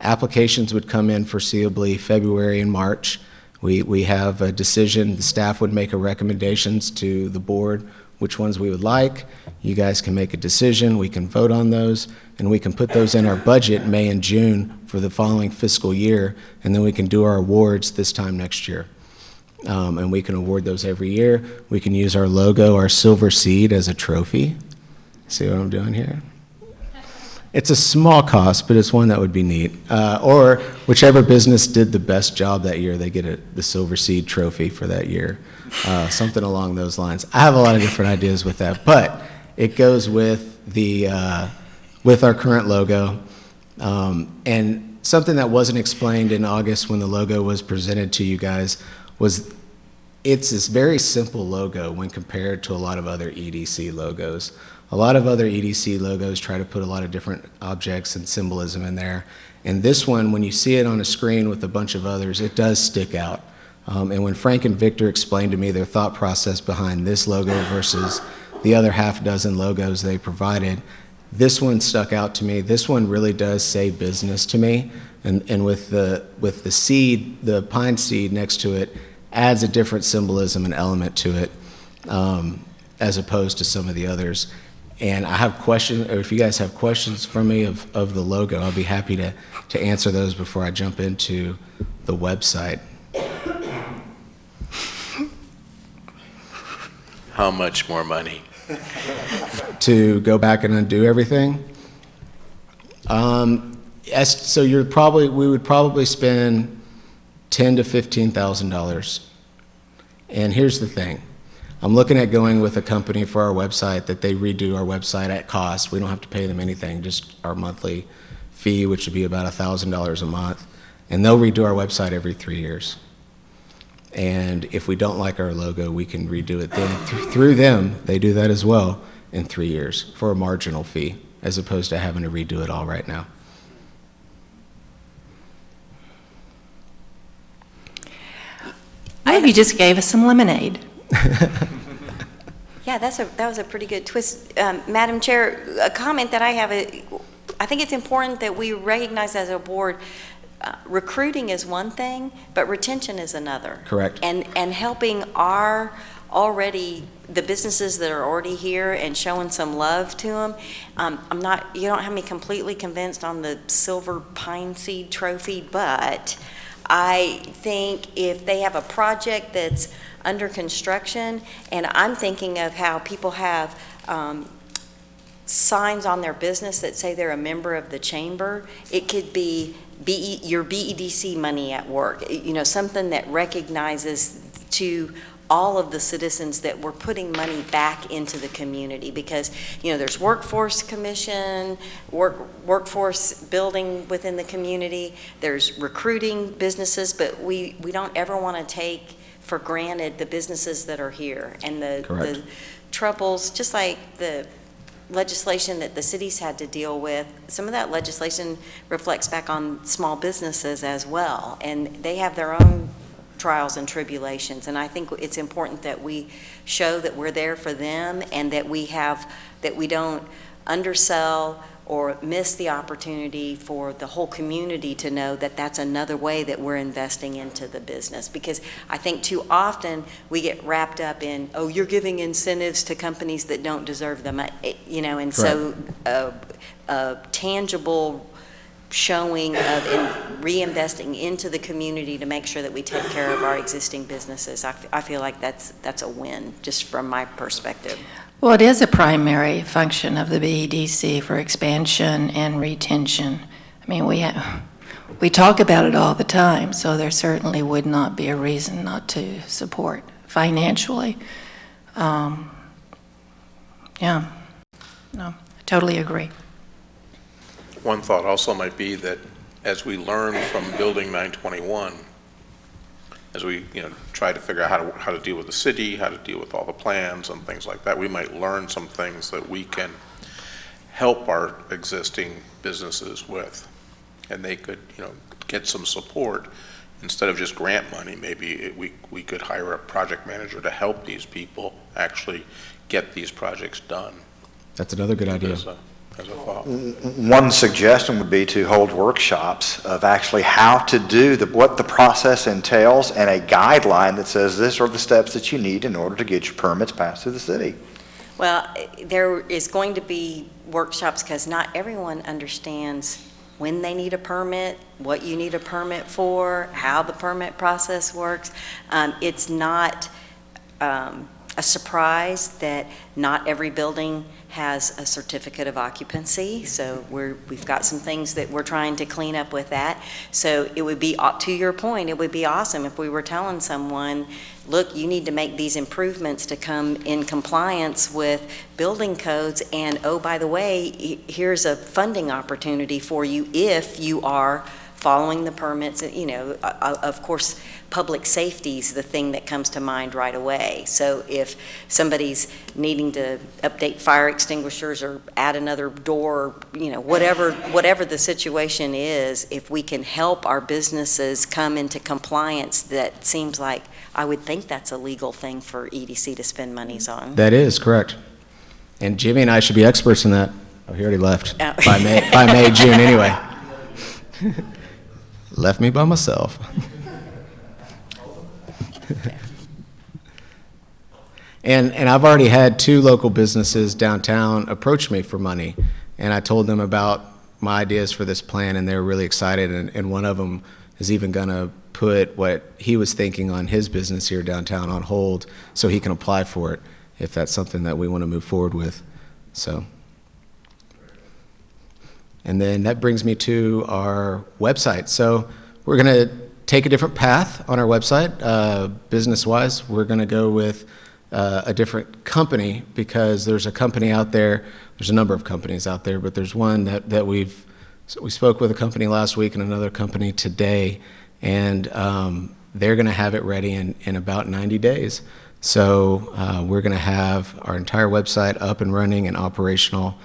Applications would come in foreseeably February and March. We have a decision. The staff would make a recommendations to the board which ones we would like. You guys can make a decision. We can vote on those, and we can put those in our budget May and June for the following fiscal year, and then we can do our awards this time next year. And we can award those every year. We can use our logo, our silver seed, as a trophy. See what I'm doing here? It's a small cost, but it's one that would be neat. Or whichever business did the best job that year, they get the silver seed trophy for that year. Something along those lines. I have a lot of different ideas with that, but it goes with with our current logo. And something that wasn't explained in August when the logo was presented to you guys was it's this very simple logo when compared to a lot of other EDC logos. A lot of other EDC logos try to put a lot of different objects and symbolism in there. And this one, when you see it on a screen with a bunch of others, it does stick out. And when Frank and Victor explained to me their thought process behind this logo versus the other half dozen logos they provided, this one stuck out to me. This one really does say business to me. And with the seed, the pine seed next to it, adds a different symbolism and element to it, as opposed to some of the others. And I have questions, or if you guys have questions for me of the logo, I'll be happy to answer those before I jump into the website. How much more money? To go back and undo everything? So we would probably spend $10,000 to $15,000. And here's the thing. I'm looking at going with a company for our website that they redo our website at cost. We don't have to pay them anything, just our monthly fee, which would be about $1,000 a month. And they'll redo our website every 3 years. And if we don't like our logo, we can redo it then. Through them, they do that as well in 3 years for a marginal fee, as opposed to having to redo it all right now. Maybe you just gave us some lemonade. Yeah, that was a pretty good twist. Madam Chair, a comment that I have, I think it's important that we recognize as a board, recruiting is one thing, but retention is another. Correct. And helping the businesses that are already here and showing some love to them. You don't have me completely convinced on the silver pine seed trophy, but I think if they have a project that's under construction, and I'm thinking of how people have signs on their business that say they're a member of the chamber, it could be your BEDC money at work, something that recognizes to all of the citizens that we're putting money back into the community, because there's workforce commission, workforce building within the community, there's recruiting businesses, but we don't ever want to take for granted the businesses that are here and the troubles, just like the legislation that the cities had to deal with. Some of that legislation reflects back on small businesses as well, and they have their own trials and tribulations, and I think it's important that we show that we're there for them and that we don't undersell or miss the opportunity for the whole community to know that that's another way that we're investing into the business. Because I think too often we get wrapped up in, oh, you're giving incentives to companies that don't deserve them, you know, and so a tangible showing of reinvesting into the community to make sure that we take care of our existing businesses. I feel like that's a win, just from my perspective. Well, it is a primary function of the BEDC for expansion and retention. I mean, we talk about it all the time, so there certainly would not be a reason not to support financially. Yeah, no, I totally agree. One thought also might be that as we learn from Building 921, as we try to figure out how to deal with the city, how to deal with all the plans and things like that, we might learn some things that we can help our existing businesses with, and they could get some support instead of just grant money. Maybe we could hire a project manager to help these people actually get these projects done. That's another good idea. As a thought. One suggestion would be to hold workshops of actually how to do what the process entails, and a guideline that says this are the steps that you need in order to get your permits passed through the city. Well, there is going to be workshops because not everyone understands when they need a permit, what you need a permit for, how the permit process works. It's not a surprise that not every building has a certificate of occupancy, so we've got some things that we're trying to clean up with that. So it would be, to your point, it would be awesome if we were telling someone, look, you need to make these improvements to come in compliance with building codes, and oh, by the way, here's a funding opportunity for you if you are following the permits. Of course, public safety is the thing that comes to mind right away. So if somebody's needing to update fire extinguishers or add another door, whatever the situation is, if we can help our businesses come into compliance, that seems like, I would think that's a legal thing for EDC to spend monies on. That is correct. And Jimmy and I should be experts in that. Oh, he already left. Oh. By May, June anyway. Left me by myself. And I've already had 2 local businesses downtown approach me for money, and I told them about my ideas for this plan, and they're really excited, and one of them is even going to put what he was thinking on his business here downtown on hold so he can apply for it if that's something that we want to move forward with. So. And then that brings me to our website. So we're going to take a different path on our website. Business-wise, we're going to go with a different company, because there's a company out there, there's a number of companies out there, but there's one that we spoke with a company last week and another company today, and they're going to have it ready in about 90 days. So we're going to have our entire website up and running and operational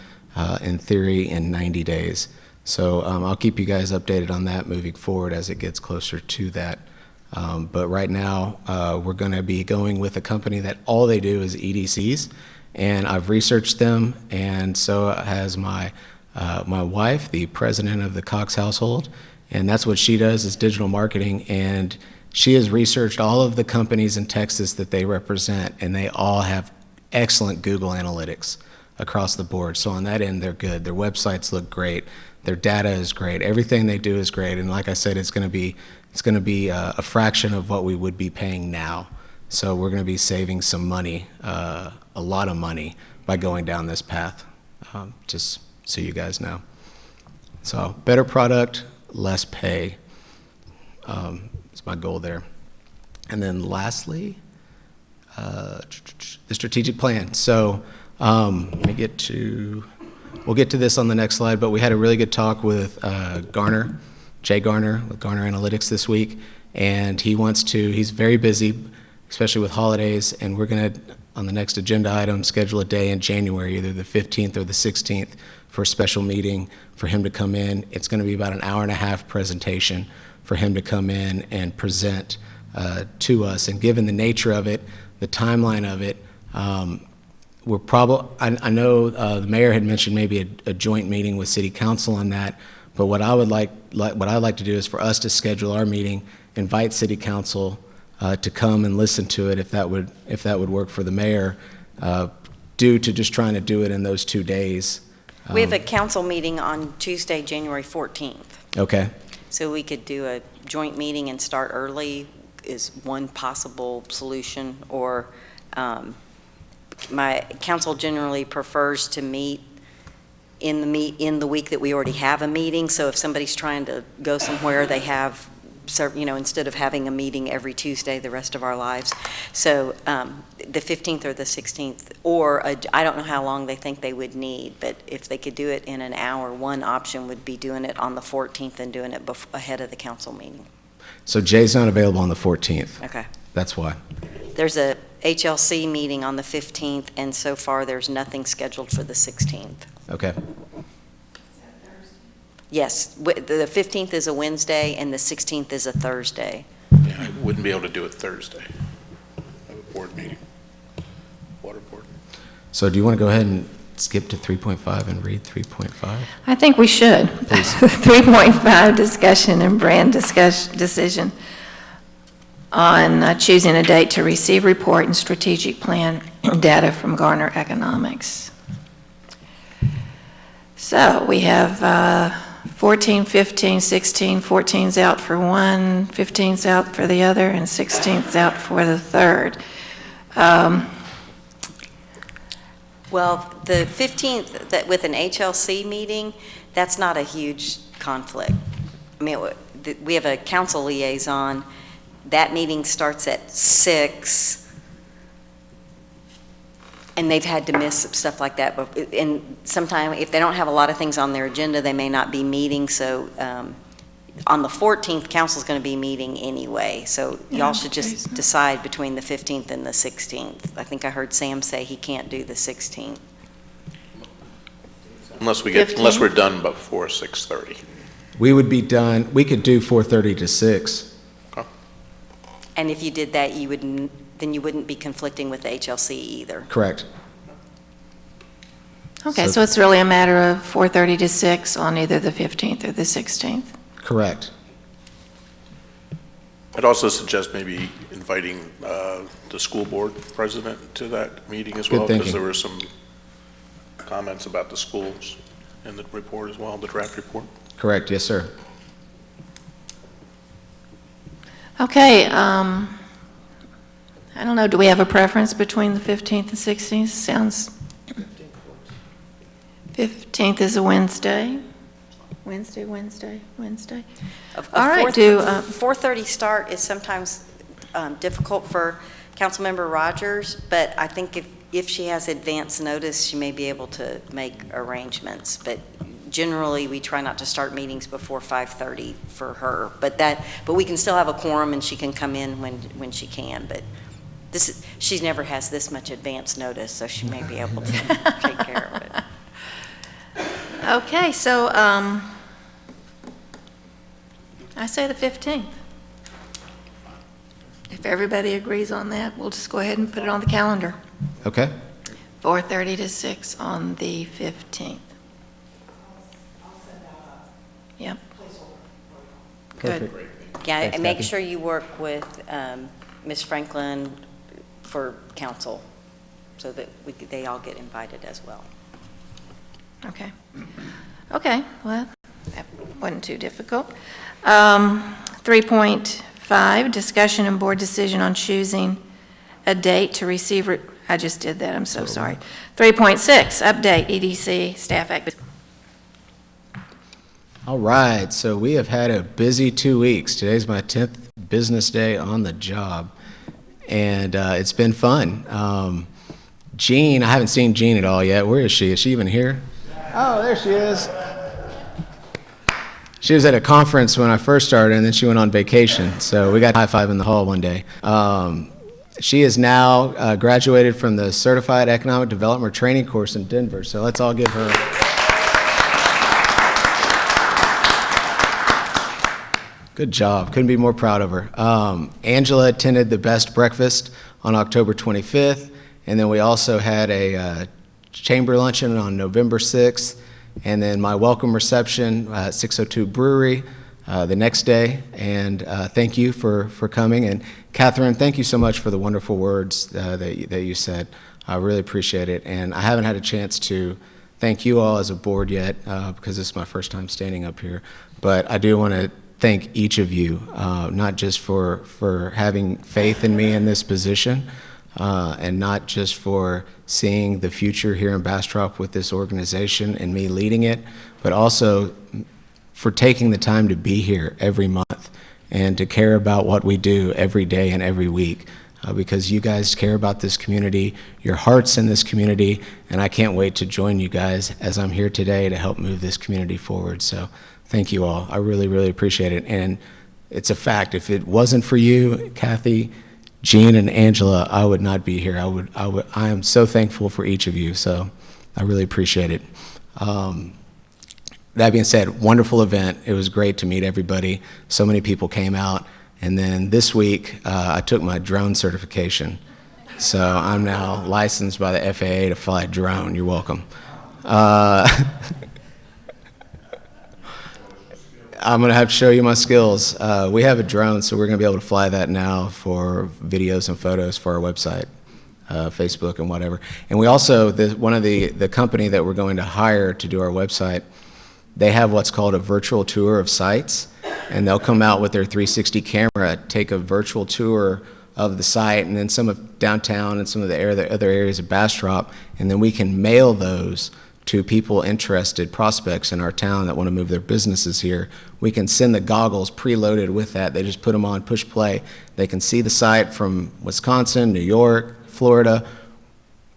in theory in 90 days. So I'll keep you guys updated on that moving forward as it gets closer to that. But right now, we're going to be going with a company that all they do is EDCs, and I've researched them, and so has my wife, the president of the Cox household, and that's what she does, is digital marketing, and she has researched all of the companies in Texas that they represent, and they all have excellent Google Analytics across the board. So on that end, they're good. Their websites look great. Their data is great. Everything they do is great. And like I said, it's going to be a fraction of what we would be paying now. So we're going to be saving some money, a lot of money, by going down this path, just so you guys know. So better product, less pay is my goal there. And then lastly, the strategic plan. So we'll get to this on the next slide, but we had a really good talk with Jay Garner with Garner Analytics this week, and he's very busy, especially with holidays, and we're going to, on the next agenda item, schedule a day in January, either the 15th or the 16th, for a special meeting for him to come in. It's going to be about an hour-and-a-half presentation for him to come in and present to us, and given the nature of it, the timeline of it, we're probably, I know the mayor had mentioned maybe a joint meeting with city council on that, but what I would what I'd like to do is for us to schedule our meeting, invite city council to come and listen to it if that would work for the mayor, due to just trying to do it in those 2 days. We have a council meeting on Tuesday, January 14th. Okay. So we could do a joint meeting and start early is one possible solution, or my council generally prefers to meet in the week that we already have a meeting. So if somebody's trying to go somewhere, they have, instead of having a meeting every Tuesday the rest of our lives. So the 15th or the 16th, or I don't know how long they think they would need, but if they could do it in an hour, one option would be doing it on the 14th and doing it ahead of the council meeting. So Jay's not available on the 14th. Okay. That's why. There's a HLC meeting on the 15th, and so far there's nothing scheduled for the 16th. Okay. Yes, the 15th is a Wednesday and the 16th is a Thursday. Yeah, I wouldn't be able to do it Thursday. I have a board meeting, water board. So do you want to go ahead and skip to 3.5 and read 3.5? I think we should. 3.5, discussion and brand decision on choosing a date to receive report and strategic plan data from Garner Economics. So we have 14, 15, 16, 14's out for one, 15's out for the other, and 16th's out for the third. Well, the 15th, with an HLC meeting, that's not a huge conflict. I mean, we have a council liaison. That meeting starts at 6, and they've had to miss stuff like that. And sometimes, if they don't have a lot of things on their agenda, they may not be meeting. So on the 14th, council's going to be meeting anyway. So y'all should just decide between the 15th and the 16th. I think I heard Sam say he can't do the 16th. Unless we're done before 6:30. We would be done, we could do 4:30 to 6. Okay. And if you did that, then you wouldn't be conflicting with the HLC either. Correct. Okay, so it's really a matter of 4:30 to 6 on either the 15th or the 16th. Correct. I'd also suggest maybe inviting the school board president to that meeting as Good well, because thinking. there were some comments about the schools in the report as well, the draft report. Correct, yes, sir. Okay, I don't know, do we have a preference between the 15th and 16th? Sounds, 15th is a Wednesday. Wednesday. All right, 4:30 start is sometimes difficult for Councilmember Rogers, but I think if she has advance notice, she may be able to make arrangements. But generally, we try not to start meetings before 5:30 for her. But we can still have a quorum, and she can come in when she can. But she never has this much advance notice, so she may be able to take care of it. okay, so I say the 15th. If everybody agrees on that, we'll just go ahead and put it on the calendar. Okay. 4:30 to 6 on the 15th. Yep. Good. Yeah, Thanks, and make Kathy. sure you work with Ms. Franklin for council, so that they all get invited as well. Okay. Okay, well, that wasn't too difficult. 3.5, discussion and board decision on choosing a date to receive, I just did that, I'm so sorry. 3.6, update EDC staff activity. All right, so we have had a busy 2 weeks. Today's my 10th business day on the job, and it's been fun. Jean, I haven't seen Jean at all yet. Where is she? Is she even here? Oh, there she is. She was at a conference when I first started, and then she went on vacation, so we got high five in the hall one day. She is now graduated from the Certified Economic Development Training course in Denver, so let's all give her. Good job. Couldn't be more proud of her. Angela attended the Best Breakfast on October 25th, And then we also had a chamber luncheon on November 6th, and then my welcome reception at 602 Brewery the next day. And thank you for coming. And Catherine, thank you so much for the wonderful words that you said. I really appreciate it. And I haven't had a chance to thank you all as a board yet because this is my first time standing up here. But I do want to thank each of you, not just for having faith in me in this position, and not just for seeing the future here in Bastrop with this organization and me leading it, but also for taking the time to be here every month and to care about what we do every day and every week. Because you guys care about this community, your heart's in this community, and I can't wait to join you guys as I'm here today to help move this community forward. So thank you all. I really, really appreciate it. And it's a fact, if it wasn't for you, Kathy, Jean, and Angela, I would not be here. I am so thankful for each of you, so I really appreciate it. That being said, wonderful event. It was great to meet everybody. So many people came out. And then this week, I took my drone certification. So I'm now licensed by the FAA to fly a drone. You're welcome. I'm going to have to show you my skills. We have a drone, so we're going to be able to fly that now for videos and photos for our website, Facebook and whatever. And we also, one of the company that we're going to hire to do our website, they have what's called a virtual tour of sites. And they'll come out with their 360 camera, take a virtual tour of the site, and then some of downtown and some of the other areas of Bastrop, and then we can mail those to people interested, prospects in our town that want to move their businesses here. We can send the goggles preloaded with that. They just put them on, push play. They can see the site from Wisconsin, New York, Florida,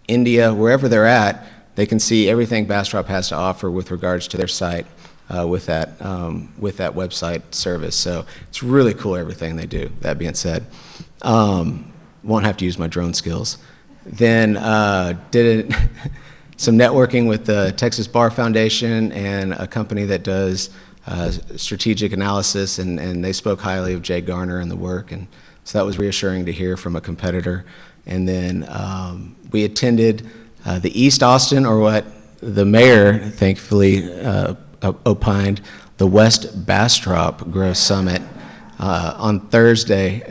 India, wherever they're at. They can see everything Bastrop has to offer with regards to their site. With that website service. So it's really cool everything they do. That being said, won't have to use my drone skills. Then did some networking with the Texas Bar Foundation and a company that does strategic analysis, and they spoke highly of Jay Garner and the work, and so that was reassuring to hear from a competitor. And then we attended the East Austin, or what the mayor thankfully opined, the West Bastrop Growth Summit on Thursday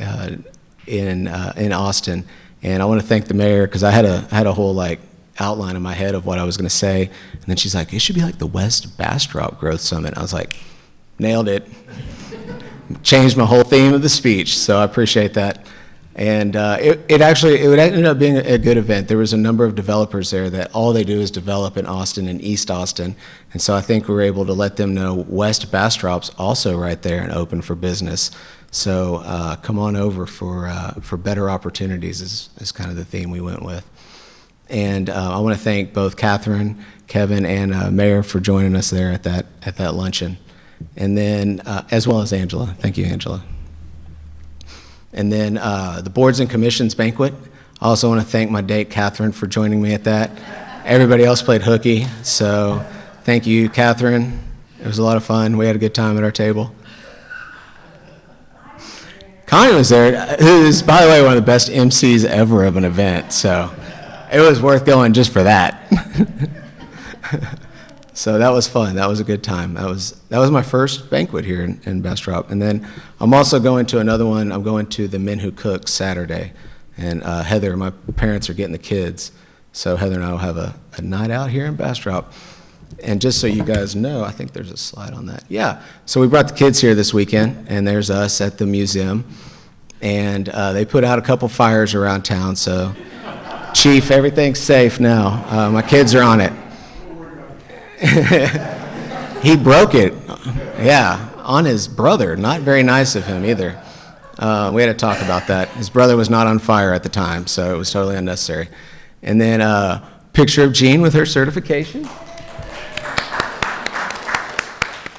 in Austin. And I want to thank the mayor because I had a whole like outline in my head of what I was going to say, and then she's like, it should be like the West Bastrop Growth Summit. I was like, nailed it. Changed my whole theme of the speech, so I appreciate that. And it ended up being a good event. There was a number of developers there that all they do is develop in Austin and East Austin. And so I think we were able to let them know West Bastrop's also right there and open for business. So come on over for better opportunities is kind of the theme we went with. And I want to thank both Catherine, Kevin, and Mayor for joining us there at that luncheon. And then, as well as Angela. Thank you, Angela. And then the Boards and Commissions banquet. I also want to thank my date, Catherine, for joining me at that. Everybody else played hooky, so thank you, Catherine. It was a lot of fun. We had a good time at our table. Connie was there, who is, by the way, one of the best MCs ever of an event, so it was worth going just for that. So that was fun. That was a good time. That was my first banquet here in Bastrop. And then I'm also going to another one. I'm going to the Men Who Cook Saturday. And Heather, my parents are getting the kids. So Heather and I will have a night out here in Bastrop. And just so you guys know, I think there's a slide on that. Yeah. So we brought the kids here this weekend, and there's us at the museum. And they put out a couple fires around town. So, Chief, everything's safe now. My kids are on it. He broke it, yeah, on his brother. Not very nice of him either. We had to talk about that. His brother was not on fire at the time, so it was totally unnecessary. And then a picture of Jean with her certification.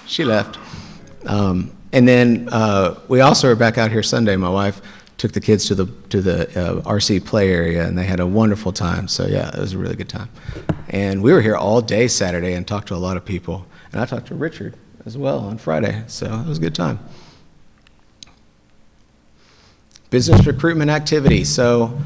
She left. And then we also were back out here Sunday. My wife took the kids to the RC play area, and they had a wonderful time. So yeah, it was a really good time. And we were here all day Saturday and talked to a lot of people. And I talked to Richard as well on Friday, so it was a good time. Business recruitment activity. So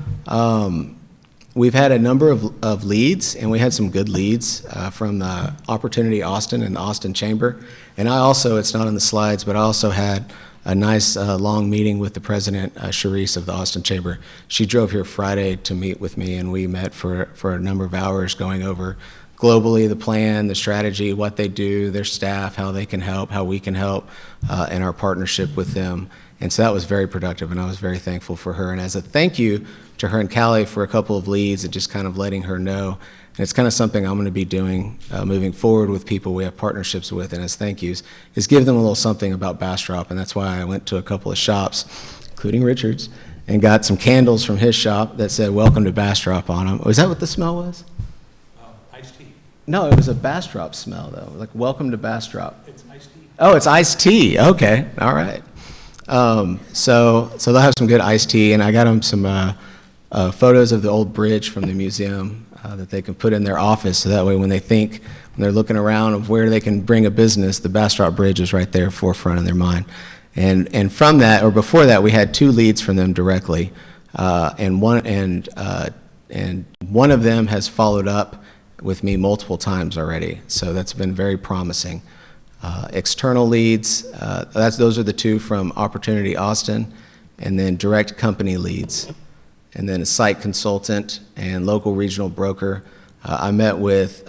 We've had a number of leads, and we had some good leads from Opportunity Austin and the Austin Chamber. And I also, it's not on the slides, but I also had a nice long meeting with the president, Charisse of the Austin Chamber. She drove here Friday to meet with me, and we met for a number of hours going over globally the plan, the strategy, what they do, their staff, how they can help, how we can help, and our partnership with them. And so that was very productive, and I was very thankful for her. And as a thank you to her and Callie for a couple of leads and just kind of letting her know, and it's kind of something I'm going to be doing moving forward with people we have partnerships with, and as thank yous, is give them a little something about Bastrop. And that's why I went to a couple of shops, including Richard's, and got some candles from his shop that said, "Welcome to Bastrop" on them. Was that what the smell was? Iced tea. No, it was a Bastrop smell, though, like "Welcome to Bastrop." It's iced tea. Oh, it's iced tea. Okay, all right. So they'll have some good iced tea, and I got them some photos of the old bridge from the museum that they can put in their office, so that way when they're looking around of where they can bring a business, the Bastrop Bridge is right there forefront in their mind. And from that, or before that, we had 2 leads from them directly, and one of them has followed up with me multiple times already, so that's been very promising. External leads, those are the 2 from Opportunity Austin, and then direct company leads, and then a site consultant and local regional broker. I met with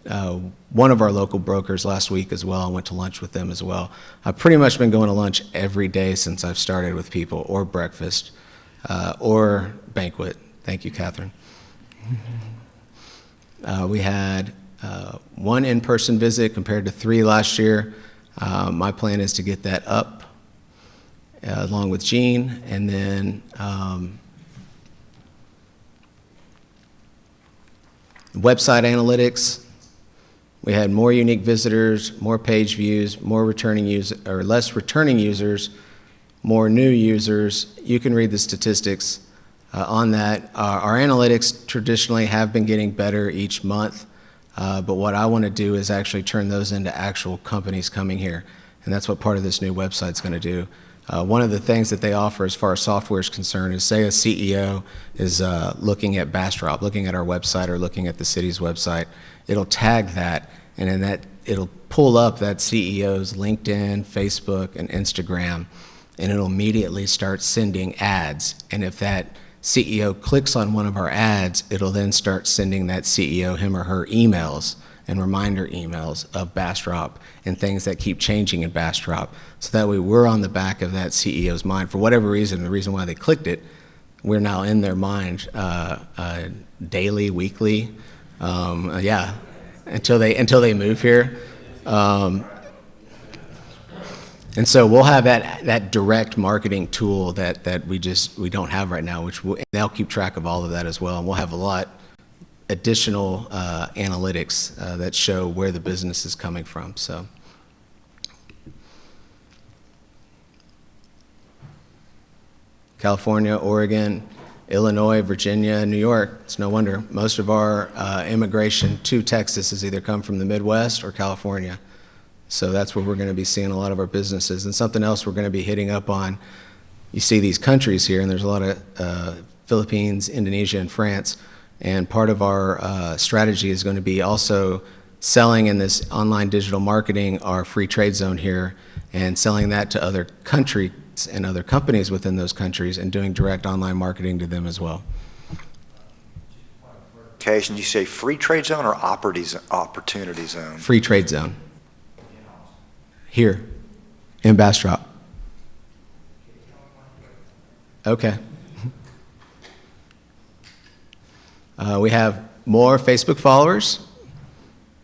one of our local brokers last week as well. I went to lunch with them as well. I've pretty much been going to lunch every day since I've started with people, or breakfast, or banquet. Thank you, Catherine. We had 1 in-person visit compared to 3 last year. My plan is to get that up along with Jean, and then website analytics. We had more unique visitors, more page views, more returning users, or less returning users, more new users. You can read the statistics on that. Our analytics traditionally have been getting better each month. But what I want to do is actually turn those into actual companies coming here. And that's what part of this new website's going to do. One of the things that they offer as far as software is concerned is, say a CEO is looking at Bastrop, looking at our website or looking at the city's website, it'll tag that, and then it'll pull up that CEO's LinkedIn, Facebook, and Instagram, and it'll immediately start sending ads. And if that CEO clicks on one of our ads, it'll then start sending that CEO him or her emails and reminder emails of Bastrop and things that keep changing in Bastrop. So that way we're on the back of that CEO's mind. For whatever reason, the reason why they clicked it, we're now in their mind daily, weekly, until they move here. And so we'll have that direct marketing tool that we don't have right now, they'll keep track of all of that as well. And we'll have a lot additional analytics that show where the business is coming from. So, California, Oregon, Illinois, Virginia, New York. It's no wonder. Most of our immigration to Texas has either come from the Midwest or California. So that's where we're going to be seeing a lot of our businesses. And something else we're going to be hitting up on, you see these countries here, and there's a lot of Philippines, Indonesia, and France. And part of our strategy is going to be also selling in this online digital marketing our free trade zone here, and selling that to other countries and other companies within those countries, and doing direct online marketing to them as well. Did you say free trade zone or opportunity zone? Free trade zone. Here, in Bastrop. Okay. We have more Facebook followers,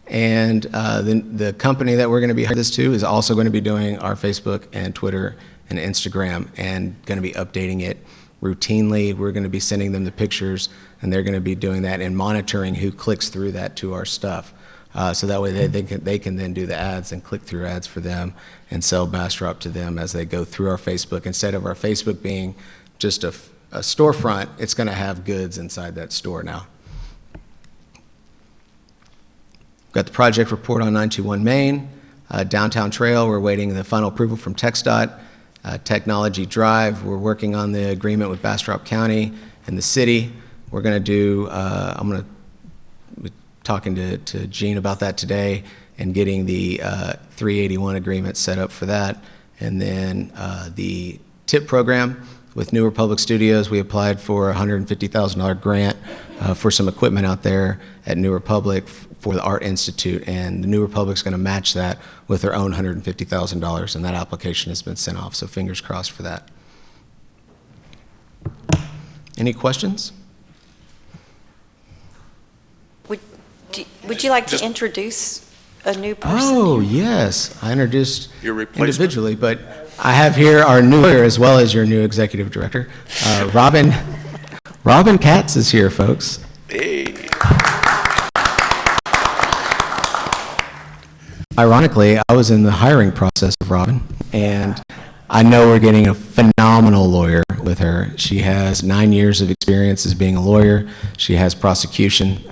and the company that we're going to be this to is also going to be doing our Facebook and Twitter and Instagram, and going to be updating it routinely. We're going to be sending them the pictures, and they're going to be doing that and monitoring who clicks through that to our stuff. So that way they can then do the ads and click through ads for them and sell Bastrop to them as they go through our Facebook. Instead of our Facebook being just a storefront, it's going to have goods inside that store now. Got the project report on 921 Main, Downtown Trail. We're waiting the final approval from TxDOT. Technology Drive, we're working on the agreement with Bastrop County and the city. We're going to do, I'm going to be talking to Gene about that today and getting the 381 agreement set up for that. And then the TIP program with New Republic Studios, we applied for a $150,000 grant for some equipment out there at New Republic for the Art Institute, and the New Republic's going to match that with their own $150,000, and that application has been sent off, so fingers crossed for that. Any questions? Would you like to introduce a new person? Oh, yes. I introduced Your replacement? individually, but I have here our new lawyer as well as your new executive director. Robin Katz is here, folks. Hey. Ironically, I was in the hiring process of Robin, and I know we're getting a phenomenal lawyer with her. She has 9 years of experience as being a lawyer. She has prosecution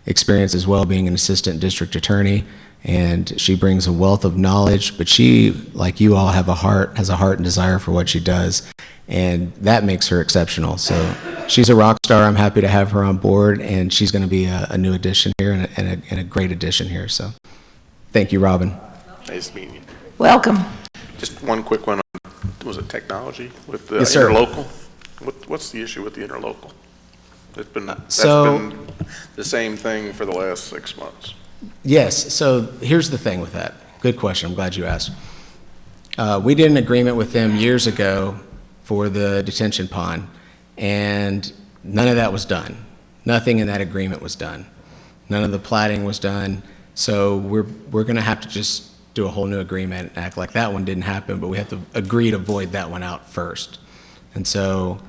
experience as well, being an assistant district attorney, and she brings a wealth of knowledge, but she, like you all, has a heart and desire for what she does, and that makes her exceptional. So she's a rock star. I'm happy to have her on board, and she's going to be a new addition here and a great addition here. So thank you, Robin. Nice meeting you. Welcome. Just one quick one on, was it technology with the Yes, sir. interlocal? What's the issue with the interlocal? That's been the same thing for the last 6 months. Yes, so here's the thing with that. Good question, I'm glad you asked. We did an agreement with them years ago for the detention pond, and none of that was done. Nothing in that agreement was done. None of the plating was done, so we're gonna have to just do a whole new agreement and act like that one didn't happen, but we have to agree to void that one out first. And so,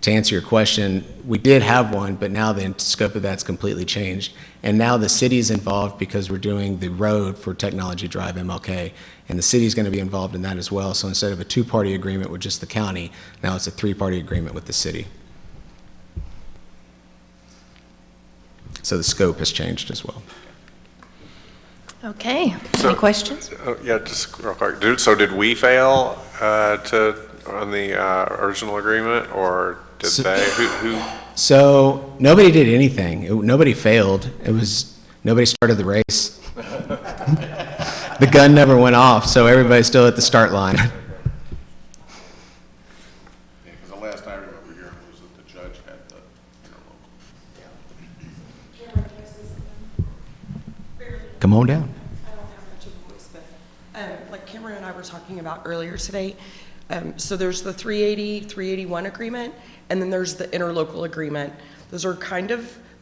to answer your question, we did have one, but now the scope of that's completely changed. And now the city's involved because we're doing the road for Technology Drive MLK, and the city's going to be involved in that as well. So instead of a two-party agreement with just the county, now it's a three-party agreement with the city. So the scope has changed as well. Okay, any questions? Yeah, just real quick. So did we fail on the original agreement, or did they? Who? So nobody did anything. Nobody failed. Nobody started the race. The gun never went off, so everybody's still at the start line. Yeah, because the last I remember hearing was that the judge had the interlocal. Come on down. I don't have much of a voice, but like Cameron and I were talking about earlier today, so there's the 380, 381 agreement, and then there's the interlocal agreement. Those are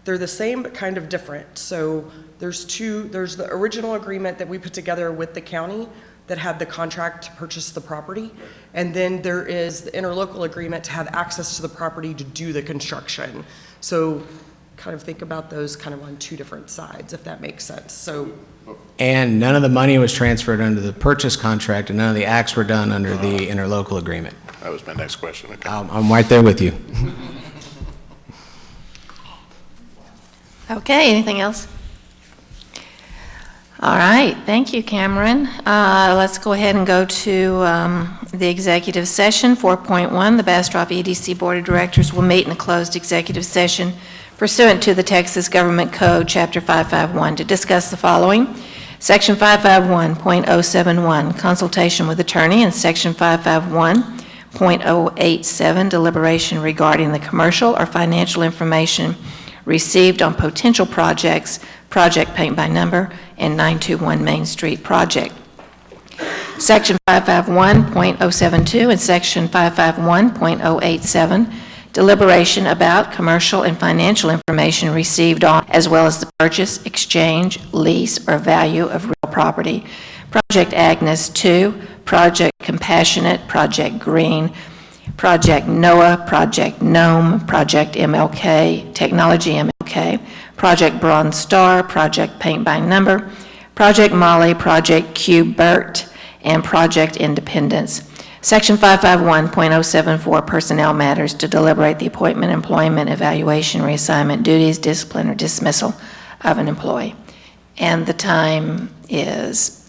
they're the same but kind of different. So there's the original agreement that we put together with the county that had the contract to purchase the property, and then there is the interlocal agreement to have access to the property to do the construction. So kind of think about those kind of on two different sides, if that makes sense. So. And none of the money was transferred under the purchase contract, and none of the acts were done under the interlocal agreement. That was my next question. Okay. I'm right there with you. Okay, anything else? All right, thank you, Cameron. Let's go ahead and go to the executive session. 4.1, the Bastrop EDC Board of Directors will meet in a closed executive session pursuant to the Texas Government Code, Chapter 551, to discuss the following. Section 551.071, consultation with attorney, and Section 551.087, deliberation regarding the commercial or financial information received on potential projects, project paint by number, and 921 Main Street project. Section 551.072 and Section 551.087, deliberation about commercial and financial information received on, as well as the purchase, exchange, lease, or value of real property. Project Agnes 2, Project Compassionate, Project Green, Project NOAA, Project GNOME, Project MLK, Technology MLK, Project Bronze Star, Project Paint by Number, Project Molly, Project Q-BERT, and Project Independence. Section 551.074, Personnel Matters, to deliberate the appointment, employment, evaluation, reassignment, duties, discipline, or dismissal of an employee. And the time is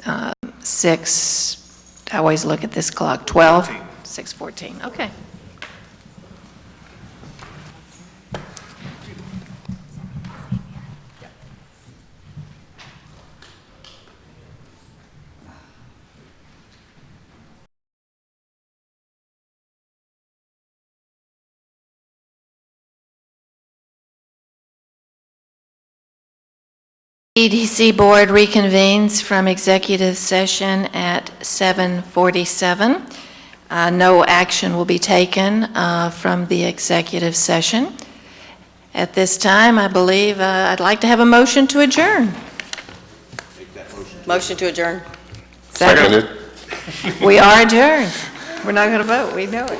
6, I always look at this clock, 12, 6:14. Okay. EDC Board reconvenes from executive session at 7:47. No action will be taken from the executive session. At this time, I believe I'd like to have a motion to adjourn. Motion to adjourn. Seconded. We are adjourned. We're not going to vote, we know it.